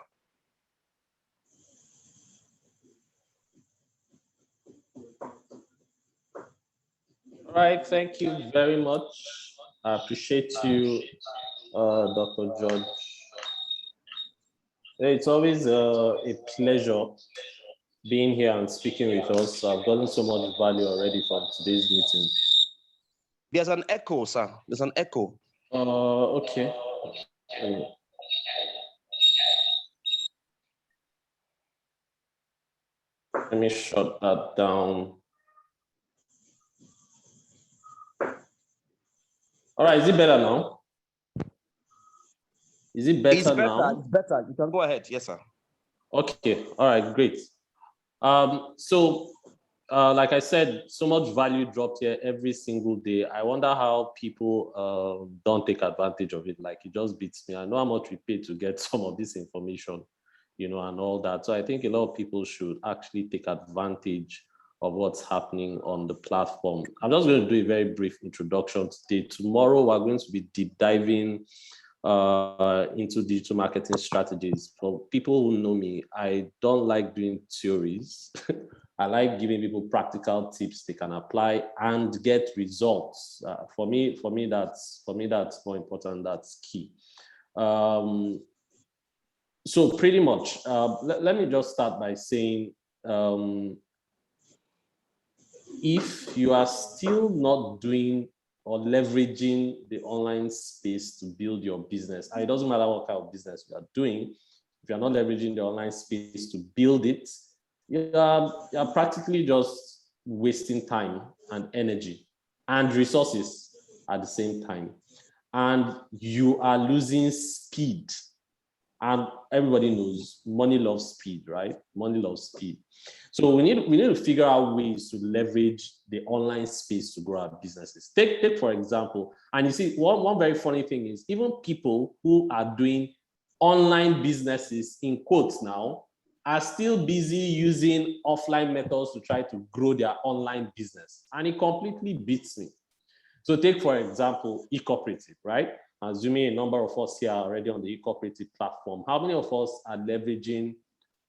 All right, thank you very much. I appreciate you, Dr. George. It's always a pleasure being here and speaking with us. I've gotten so much value already from today's meeting. There's an echo, sir. There's an echo. Okay. Let me shut that down. All right, is it better now? Is it better now? It's better. You can go ahead. Yes, sir. Okay. All right, great. Like I said, so much value dropped here every single day. I wonder how people don't take advantage of it. Like, it just beats me. I know how much we pay to get some of this information, and all that. So I think a lot of people should actually take advantage of what's happening on the platform. I'm just going to do a very brief introduction today. Tomorrow, we're going to be deep diving into digital marketing strategies. For people who know me, I don't like doing theories. I like giving people practical tips they can apply and get results. For me, that's more important. That's key. So pretty much, let me just start by saying, if you are still not doing or leveraging the online space to build your business, and it doesn't matter what kind of business you are doing, if you're not leveraging the online space to build it, you're practically just wasting time and energy and resources at the same time. And you are losing speed. And everybody knows money loves speed, right? Money loves speed. So we need to figure out ways to leverage the online space to grow our businesses. Take for example, and you see, one very funny thing is even people who are doing online businesses in quotes now are still busy using offline methods to try to grow their online business. And it completely beats me. So take, for example, eCooperative, right? Assuming a number of us here are already on the eCooperative platform, how many of us are leveraging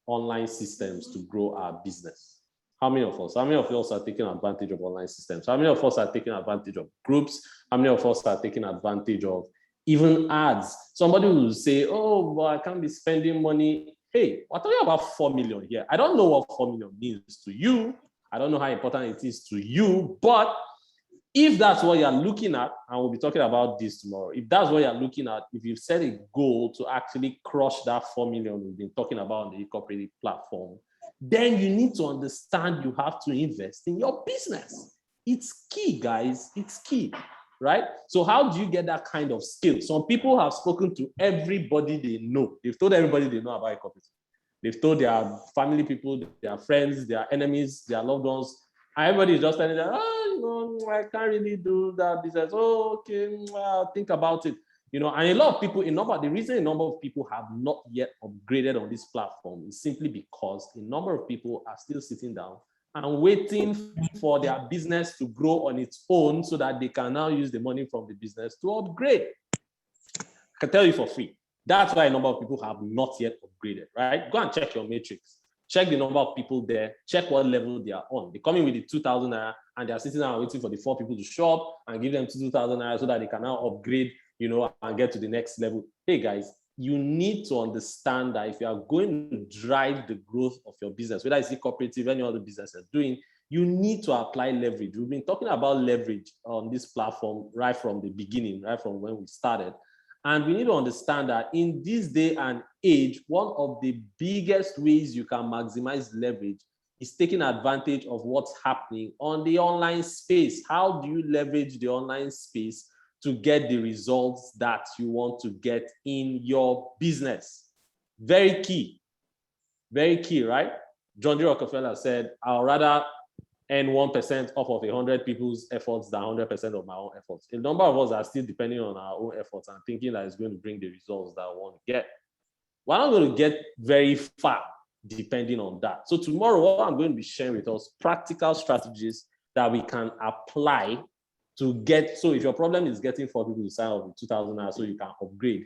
online systems to grow our business? How many of us? How many of us are taking advantage of online systems? How many of us are taking advantage of groups? How many of us are taking advantage of even ads? Somebody will say, oh, well, I can't be spending money. Hey, we're talking about 4 million here. I don't know what 4 million means to you. I don't know how important it is to you, but if that's what you're looking at, and we'll be talking about this tomorrow, if that's what you're looking at, if you've set a goal to actually crush that 4 million we've been talking about on the eCooperative platform, then you need to understand you have to invest in your business. It's key, guys. It's key, right? So how do you get that kind of skill? Some people have spoken to everybody they know. They've told everybody they know about eCooperative. They've told their family people, their friends, their enemies, their loved ones. Everybody is just telling them, I can't really do that business. Oh, okay, well, think about it. And a lot of people, the reason a number of people have not yet upgraded on this platform is simply because a number of people are still sitting down and waiting for their business to grow on its own so that they can now use the money from the business to upgrade. I can tell you for free. That's why a number of people have not yet upgraded, right? Go and check your matrix. Check the number of people there. Check what level they are on. They come in with the 2,000 naira and they are sitting down waiting for the 4 people to show up and give them 2,000 naira so that they can now upgrade, and get to the next level. Hey guys, you need to understand that if you are going to drive the growth of your business, whether it's eCooperative, any other business you're doing, you need to apply leverage. We've been talking about leverage on this platform right from the beginning, right from when we started. And we need to understand that in this day and age, one of the biggest ways you can maximize leverage is taking advantage of what's happening on the online space. How do you leverage the online space to get the results that you want to get in your business? Very key, right? John D. Rockefeller said, I'll rather earn 1% off of 100 people's efforts than 100% of my own efforts. A number of us are still depending on our own efforts and thinking that it's going to bring the results that we want to get. We're not going to get very far depending on that. So tomorrow, what I'm going to be sharing with us, practical strategies that we can apply to get. So if your problem is getting 4 people to sign up with 2,000 naira so you can upgrade,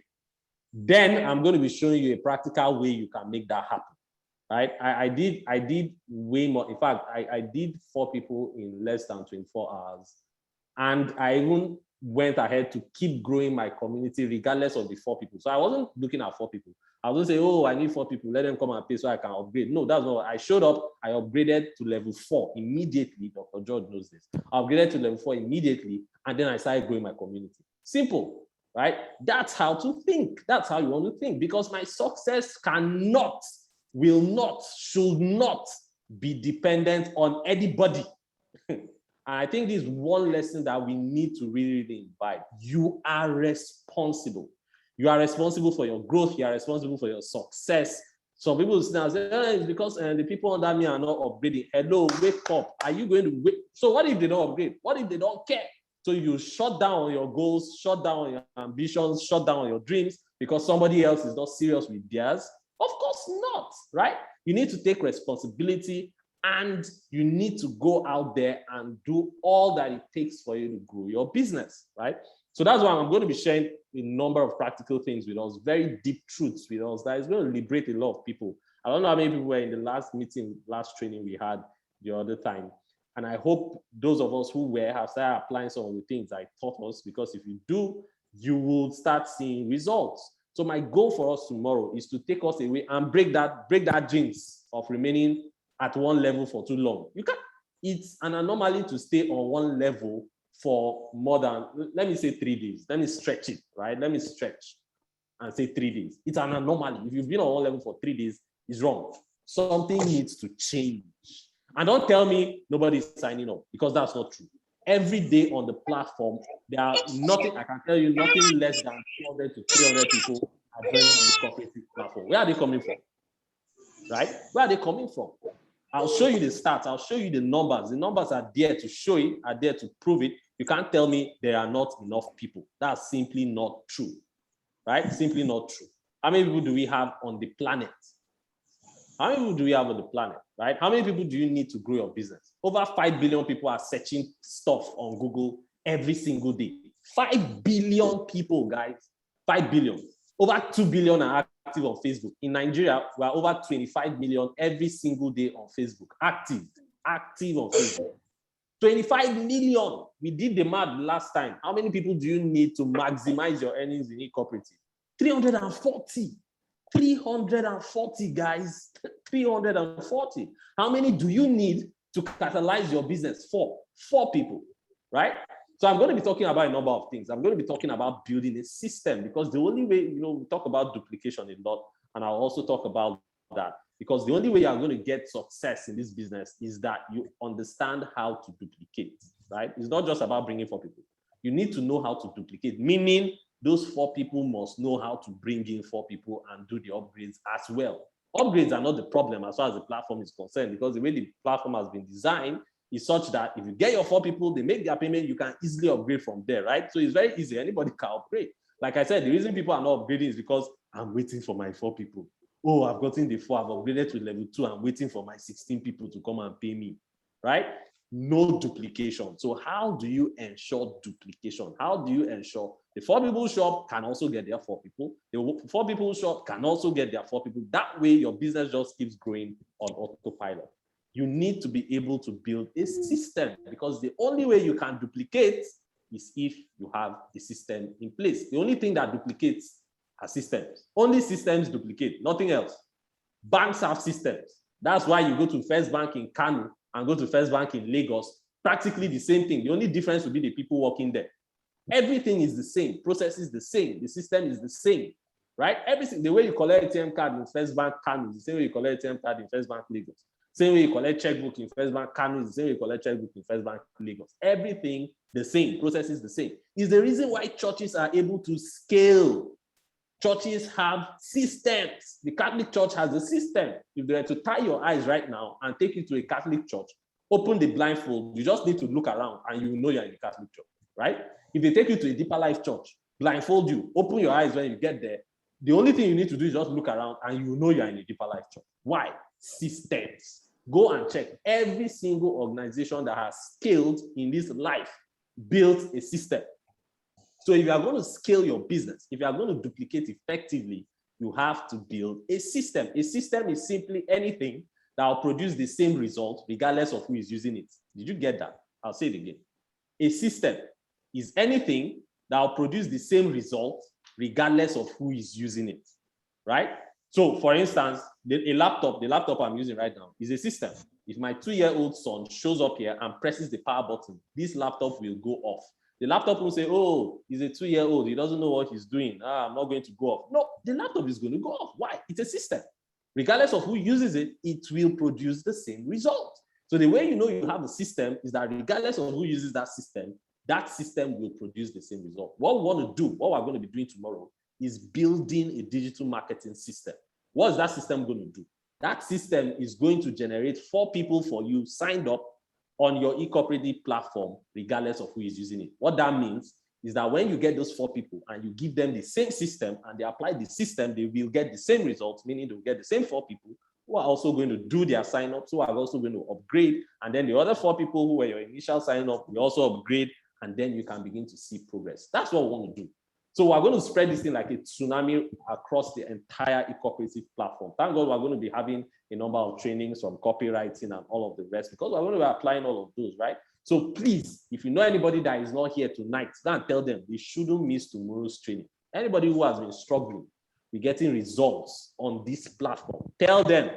then I'm going to be showing you a practical way you can make that happen. Right? I did way more. In fact, I did 4 people in less than 24 hours. And I even went ahead to keep growing my community regardless of the 4 people. So I wasn't looking at 4 people. I wasn't saying, oh, I need 4 people, let them come and pay so I can upgrade. No, that's not. I showed up, I upgraded to level 4 immediately. Dr. George knows this. I upgraded to level 4 immediately, and then I started growing my community. Simple, right? That's how to think. That's how you want to think, because my success cannot, will not, should not be dependent on anybody. And I think this is one lesson that we need to really, really imbibe. You are responsible. You are responsible for your growth. You are responsible for your success. Some people sit down and say, it's because the people under me are not upgrading. Hello, wake up. Are you going to wait? So what if they don't upgrade? What if they don't care? So you shut down on your goals, shut down on your ambitions, shut down on your dreams because somebody else is not serious with theirs? Of course not, right? You need to take responsibility and you need to go out there and do all that it takes for you to grow your business, right? So that's why I'm going to be sharing a number of practical things with us, very deep truths with us that is going to liberate a lot of people. I don't know how many people were in the last meeting, last training we had the other time. And I hope those of us who were have started applying some of the things I taught us, because if you do, you will start seeing results. So my goal for us tomorrow is to take us away and break that jinx of remaining at one level for too long. It's an anomaly to stay on one level for more than, let me say 3 days. Let me stretch it, right? Let me stretch and say 3 days. It's an anomaly. If you've been on one level for 3 days, it's wrong. Something needs to change. And don't tell me nobody's signing up, because that's not true. Every day on the platform, there are nothing, I can tell you, nothing less than 200 to 300 people are joining the Cooperative platform. Where are they coming from? Right? Where are they coming from? I'll show you the stats. I'll show you the numbers. The numbers are there to show it, are there to prove it. You can't tell me there are not enough people. That's simply not true, right? Simply not true. How many people do we have on the planet? How many people do we have on the planet, right? How many people do you need to grow your business? Over 5 billion people are searching stuff on Google every single day. 5 billion people, guys. 5 billion. Over 2 billion are active on Facebook. In Nigeria, we are over 25 million every single day on Facebook. Active on Facebook. 25 million. We did the math last time. How many people do you need to maximize your earnings in eCooperative? 340. 340, guys. 340. How many do you need to catalyze your business? 4 people, right? So I'm going to be talking about a number of things. I'm going to be talking about building a system, because the only way, we talk about duplication a lot, and I'll also talk about that, because the only way you're going to get success in this business is that you understand how to duplicate, right? It's not just about bringing 4 people. You need to know how to duplicate, meaning those 4 people must know how to bring in 4 people and do the upgrades as well. Upgrades are not the problem as far as the platform is concerned, because the way the platform has been designed is such that if you get your 4 people, they make their payment, you can easily upgrade from there, right? So it's very easy. Anybody can upgrade. Like I said, the reason people are not upgrading is because I'm waiting for my 4 people. Oh, I've gotten the 4, I've upgraded to level 2. I'm waiting for my 16 people to come and pay me, right? No duplication. So how do you ensure duplication? How do you ensure the 4 people shop can also get their 4 people? The 4 people shop can also get their 4 people. That way, your business just keeps growing on autopilot. You need to be able to build a system, because the only way you can duplicate is if you have a system in place. The only thing that duplicates are systems. Only systems duplicate, nothing else. Banks have systems. That's why you go to First Bank in Kano and go to First Bank in Lagos, practically the same thing. The only difference will be the people working there. Everything is the same. Process is the same. The system is the same, right? Everything, the way you collect ATM card in First Bank Kano is the same way you collect ATM card in First Bank Lagos. Same way you collect checkbook in First Bank Kano is the same way you collect checkbook in First Bank Lagos. Everything the same. Process is the same. Is the reason why churches are able to scale. Churches have systems. The Catholic Church has a system. If they were to tie your eyes right now and take you to a Catholic church, open the blindfold, you just need to look around and you know you're in a Catholic church, right? If they take you to a Deeper Life church, blindfold you, open your eyes when you get there, the only thing you need to do is just look around and you know you're in a Deeper Life church. Why? Systems. Go and check. Every single organization that has scaled in this life built a system. So if you are going to scale your business, if you are going to duplicate effectively, you have to build a system. A system is simply anything that will produce the same result regardless of who is using it. Did you get that? I'll say it again. A system is anything that will produce the same result regardless of who is using it, right? So for instance, the laptop I'm using right now is a system. If my 2-year-old son shows up here and presses the power button, this laptop will go off. The laptop will say, oh, he's a 2-year-old. He doesn't know what he's doing. I'm not going to go off. No, the laptop is going to go off. Why? It's a system. Regardless of who uses it, it will produce the same result. So the way you know you have a system is that regardless of who uses that system will produce the same result. What we want to do, what we're going to be doing tomorrow, is building a digital marketing system. What is that system going to do? That system is going to generate 4 people for you signed up on your eCooperative platform, regardless of who is using it. What that means is that when you get those 4 people and you give them the same system and they apply the system, they will get the same results, meaning they'll get the same 4 people who are also going to do their sign-ups, who are also going to upgrade. And then the other 4 people who were your initial sign-up will also upgrade and then you can begin to see progress. That's what we want to do. So we're going to spread this thing like a tsunami across the entire eCooperative platform. Thank God we're going to be having a number of trainings from copywriting and all of the rest, because we're going to be applying all of those, right? So please, if you know anybody that is not here tonight, go and tell them they shouldn't miss tomorrow's training. Anybody who has been struggling with getting results on this platform, tell them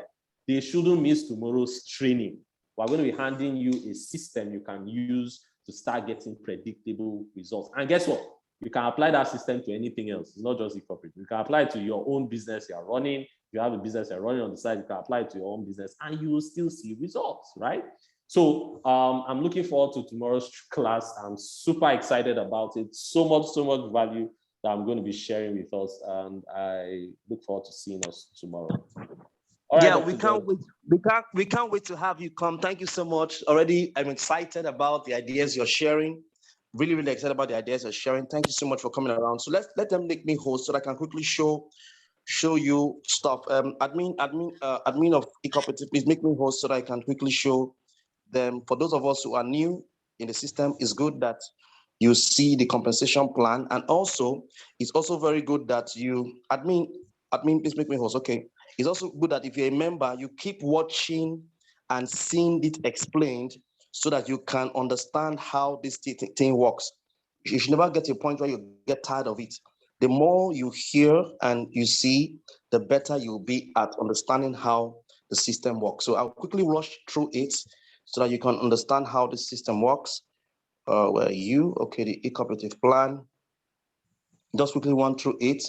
they shouldn't miss tomorrow's training. We're going to be handing you a system you can use to start getting predictable results. And guess what? You can apply that system to anything else. It's not just eCooperative. You can apply it to your own business you're running. If you have a business you're running on the side, you can apply it to your own business and you will still see results, right? So I'm looking forward to tomorrow's class. I'm super excited about it. So much value that I'm going to be sharing with us. And I look forward to seeing us tomorrow. All right, yeah, we can't wait. We can't wait to have you come. Thank you so much. Already, I'm excited about the ideas you're sharing. Really excited about the ideas you're sharing. Thank you so much for coming around. So let them make me host so that I can quickly show you stuff. Admin of eCooperative, please make me host so that I can quickly show them. For those of us who are new in the system, it's good that you see the compensation plan, and also it's also very good that you admin, please make me host. Okay. It's also good that if you're a member, you keep watching and seeing it explained so that you can understand how this thing works. You should never get to a point where you get tired of it. The more you hear and you see, the better you'll be at understanding how the system works. So I'll quickly rush through it so that you can understand how the system works. Where are you? Okay, the eCooperative plan. Just quickly run through it.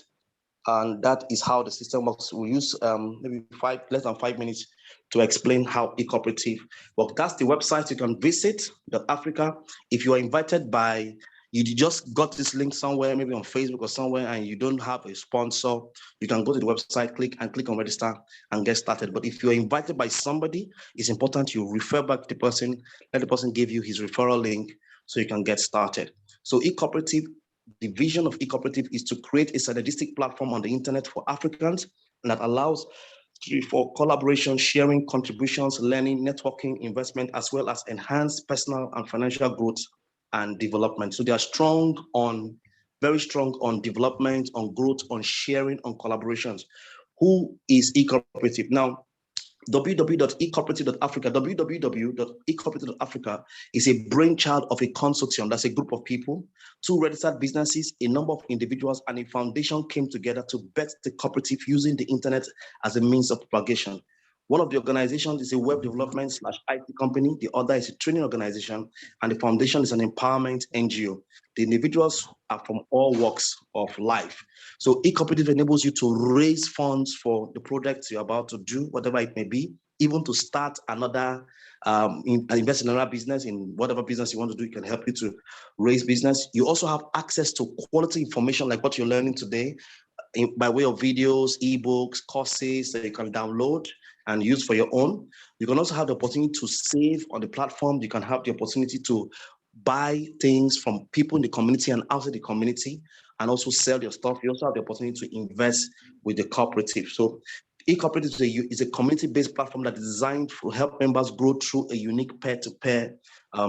And that is how the system works. We'll use maybe less than 5 minutes to explain how eCooperative works. That's the website you can visit, .africa. If you are invited by, you just got this link somewhere, maybe on Facebook or somewhere, and you don't have a sponsor, you can go to the website, click on register and get started. But if you're invited by somebody, it's important you refer back to the person, let the person give you his referral link so you can get started. So eCooperative, the vision of eCooperative is to create a synergistic platform on the internet for Africans that allows for collaboration, sharing, contributions, learning, networking, investment, as well as enhanced personal and financial growth and development. So they are very strong on development, on growth, on sharing, on collaborations. Who is eCooperative? Now, www.ecooperative.africa, www.ecooperative.africa is a brainchild of a consortium. That's a group of people, 2 registered businesses, a number of individuals, and a foundation came together to bet the cooperative using the internet as a means of propagation. One of the organizations is a web development / IT company. The other is a training organization, and the foundation is an empowerment NGO. The individuals are from all walks of life. So eCooperative enables you to raise funds for the projects you're about to do, whatever it may be, even to start another, invest in another business, in whatever business you want to do, it can help you to raise business. You also have access to quality information like what you're learning today by way of videos, ebooks, courses that you can download and use for your own. You can also have the opportunity to save on the platform. You can have the opportunity to buy things from people in the community and outside the community, and also sell your stuff. You also have the opportunity to invest with the cooperative. So eCooperative is a community-based platform that is designed to help members grow through a unique peer-to-peer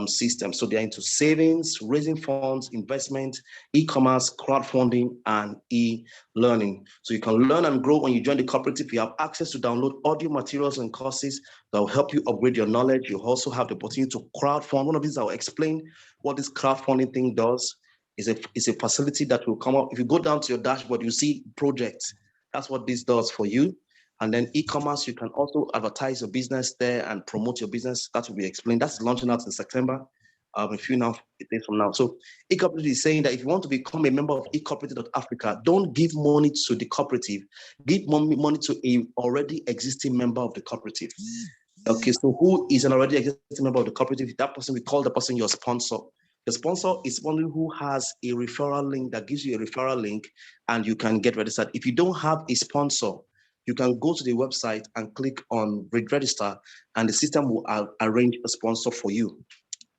system. So they're into savings, raising funds, investment, e-commerce, crowdfunding, and e-learning. So you can learn and grow when you join the cooperative. You have access to download audio materials and courses that will help you upgrade your knowledge. You also have the opportunity to crowdfund. One of these, I'll explain what this crowdfunding thing does. Is a facility that will come up. If you go down to your dashboard, you see projects. That's what this does for you. And then e-commerce, you can also advertise your business there and promote your business. That will be explained. That's launching out in September, a few days from now. So eCooperative is saying that if you want to become a member of ecooperative.africa, don't give money to the cooperative. Give money to a already existing member of the cooperative. Okay, so who is an already existing member of the cooperative? That person, we call the person your sponsor. The sponsor is one who has a referral link that gives you a referral link and you can get registered. If you don't have a sponsor, you can go to the website and click on register and the system will arrange a sponsor for you.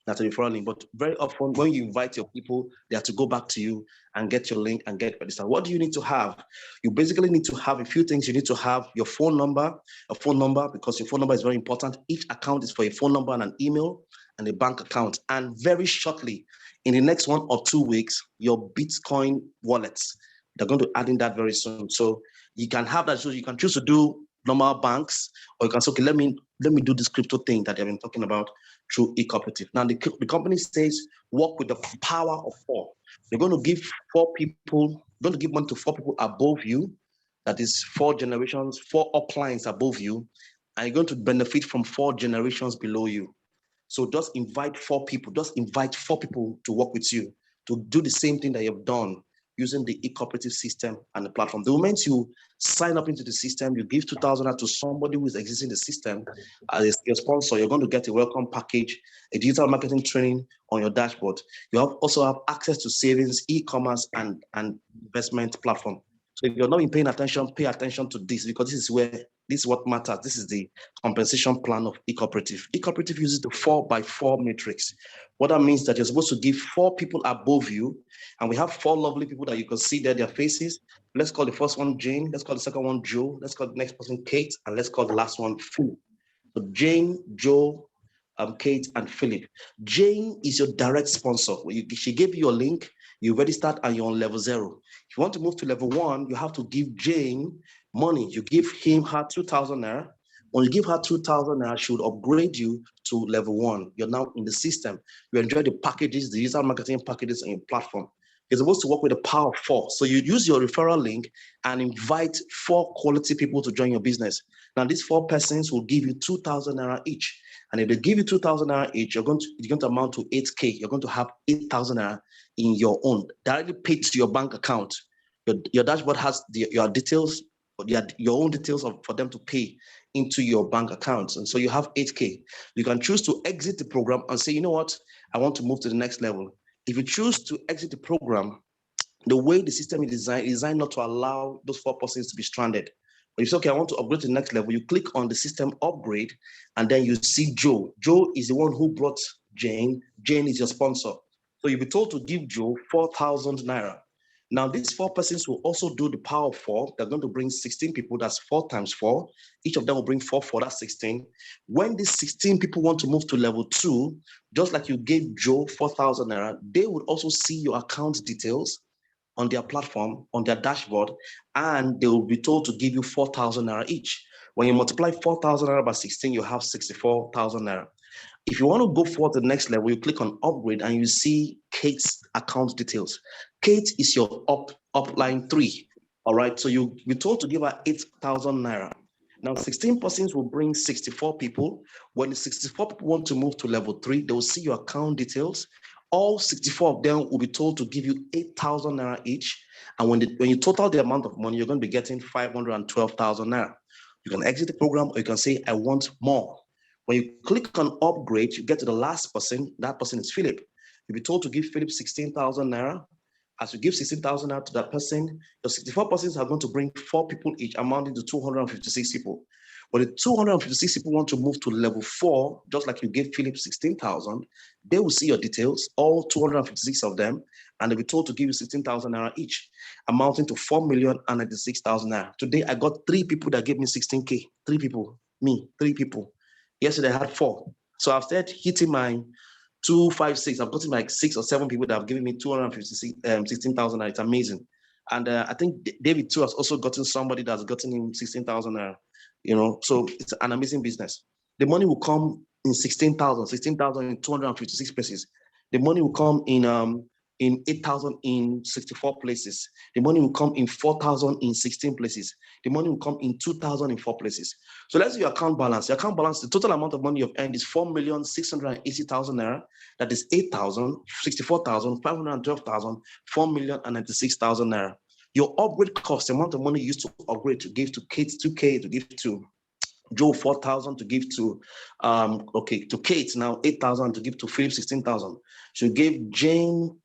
That's a referral link. But very often when you invite your people, they have to go back to you and get your link and get registered. What do you need to have? You basically need to have a few things. You need to have your phone number, because your phone number is very important. Each account is for a phone number and an email. and a bank account. And very shortly, in the next 1 or 2 weeks, your Bitcoin wallets, they're going to add in that very soon. So you can have that. So you can choose to do normal banks, or you can say, okay, let me do this crypto thing that I've been talking about through eCooperative. Now the company says work with the power of 4. You're going to give 4 people, you're going to give money to 4 people above you. That is 4 generations, 4 uplines above you, and you're going to benefit from 4 generations below you. So just invite 4 people, to work with you, to do the same thing that you've done using the eCooperative system and the platform. The moment you sign up into the system, you give 2,000 to somebody who is existing in the system as your sponsor, you're going to get a welcome package, a digital marketing training on your dashboard. You also have access to savings, eCommerce, and investment platform. So if you're not paying attention, pay attention to this, because this is what matters. This is the compensation plan of eCooperative. eCooperative uses the 4x4 matrix. What that means that you're supposed to give 4 people above you, and we have 4 lovely people that you can see there, their faces. Let's call the first one Jane, let's call the second one Joe, let's call the next person Kate, and let's call the last one Phil. So Jane, Joe, Kate, and Philip. Jane is your direct sponsor. She gave you a link, you already start and you're on level 0. If you want to move to level 1, you have to give Jane money. You give her 2,000 naira. When you give her 2,000 naira, she would upgrade you to level 1. You're now in the system. You enjoy the packages, the digital marketing packages on your platform. You're supposed to work with the power of 4. So you use your referral link and invite 4 quality people to join your business. Now, these 4 persons will give you 2,000 naira each. And if they give you 2,000 naira each, you're going to amount to 8K. You're going to have 8,000 naira in your own, directly paid to your bank account. Your dashboard has your details, your own details for them to pay into your bank accounts. And so you have 8K. You can choose to exit the program and say, you know what, I want to move to the next level. If you choose to exit the program, the way the system is designed not to allow those 4 persons to be stranded. But if you say, okay, I want to upgrade to the next level, you click on the system upgrade, and then you see Joe. Joe is the one who brought Jane. Jane is your sponsor. So you'll be told to give Joe 4,000 naira. Now, these 4 persons will also do the power of 4. They're going to bring 16 people. That's 4 times 4. Each of them will bring 4, that's 16. When these 16 people want to move to level 2, just like you gave Joe 4,000 naira, they would also see your account details on their platform, on their dashboard, and they will be told to give you 4,000 naira each. When you multiply 4,000 naira by 16, you have 64,000 naira. If you want to go for the next level, you click on upgrade and you see Kate's account details. Kate is your upline 3. All right. So you'll be told to give her 8,000 naira. Now, 16 persons will bring 64 people. When the 64 people want to move to level 3, they will see your account details. All 64 of them will be told to give you 8,000 naira each. And when you total the amount of money, you're going to be getting 512,000 naira. You can exit the program, or you can say, I want more. When you click on upgrade, you get to the last person. That person is Philip. You'll be told to give Philip 16,000 naira. As you give 16,000 naira to that person, your 64 persons are going to bring 4 people each, amounting to 256 people. When the 256 people want to move to level 4, just like you gave Philip 16,000, they will see your details, all 256 of them, and they'll be told to give you 16,000 naira each, amounting to 4,096,000 naira. Today, I got 3 people that gave me 16K. 3 people, me, 3 people. Yesterday, I had 4. So I've started hitting my 256. I've gotten like 6 or 7 people that have given me 16,000. It's amazing. And I think David too has also gotten somebody that's gotten him 16,000. So it's an amazing business. The money will come in 16,000 in 256 places. The money will come in 8,000 in 64 places. The money will come in 4,000 in 16 places. The money will come in 2,000 in 4 places. So let's do your account balance. Your account balance, the total amount of money you've earned is 4,680,000 naira. That is 8,000, 64,000, 512,000, 4,096,000 naira. Your upgrade cost, the amount of money you used to upgrade to give to Kate 2K, to give to Joe 4,000, to give to Kate now 8,000, to give to Philip 16,000. So you gave Jane,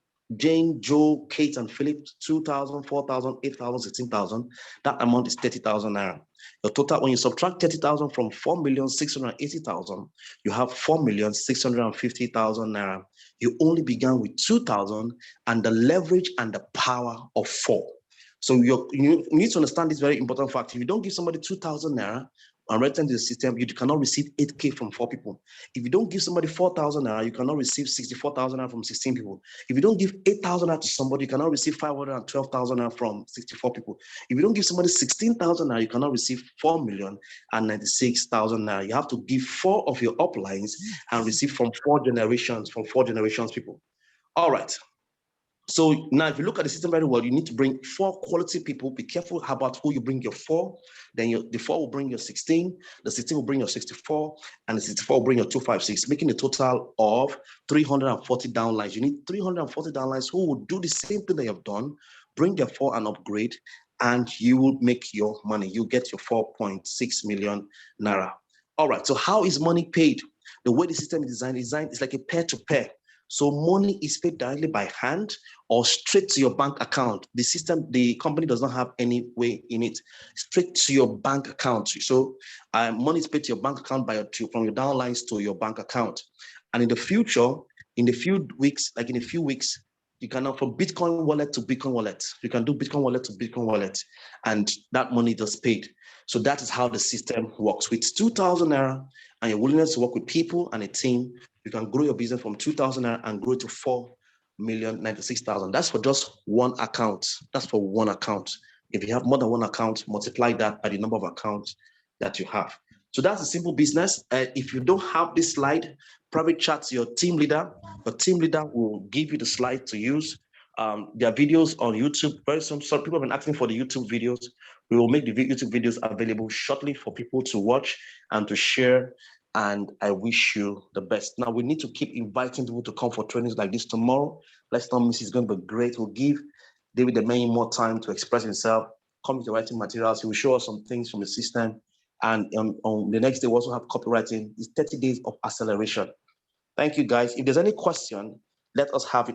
Joe, Kate, and Philip 2,000, 4,000, 8,000, 16,000. That amount is 30,000 naira. Your total, when you subtract 30,000 from 4,680,000, you have 4,650,000 naira. You only began with 2,000 and the leverage and the power of 4. So you need to understand this very important fact. If you don't give somebody 2,000 naira, and return to the system, you cannot receive 8K from 4 people. If you don't give somebody 4,000 naira, you cannot receive 64,000 naira from 16 people. If you don't give 8,000 naira to somebody, you cannot receive 512,000 naira from 64 people. If you don't give somebody 16,000 naira, you cannot receive 4,096,000 naira. You have to give 4 of your uplines and receive from 4 generations people. All right. So now, if you look at the system very well, you need to bring 4 quality people. Be careful about who you bring your 4. Then the 4 will bring your 16. The 16 will bring your 64, and the 64 will bring your 256, making a total of 340 downlines. You need 340 downlines who will do the same thing that you've done, bring their 4 and upgrade, and you will make your money. You get your 4.6 million naira. All right. So how is money paid? The way the system is designed is like a peer-to-peer. So money is paid directly by hand or straight to your bank account. The system, the company does not have any way in it. Straight to your bank account. So money is paid to your bank account from your downlines to your bank account. And in the future, in a few weeks, you can now from Bitcoin wallet to Bitcoin wallet. You can do Bitcoin wallet to Bitcoin wallet, and that money is paid. So that is how the system works. With 2,000 naira and your willingness to work with people and a team, you can grow your business from 2,000 naira and grow to 4,096,000. That's for just one account. That's for one account. If you have more than one account, multiply that by the number of accounts that you have. So that's a simple business. If you don't have this slide, private chat to your team leader. Your team leader will give you the slide to use. There are videos on YouTube. Some people have been asking for the YouTube videos. We will make the YouTube videos available shortly for people to watch and to share. And I wish you the best. Now, we need to keep inviting people to come for trainings like this tomorrow. Let's not miss. It's going to be great. We'll give David the Main more time to express himself, come with the writing materials. He will show us some things from the system. And on the next day, we also have copywriting. It's 30 days of acceleration. Thank you, guys. If there's any question, let us have it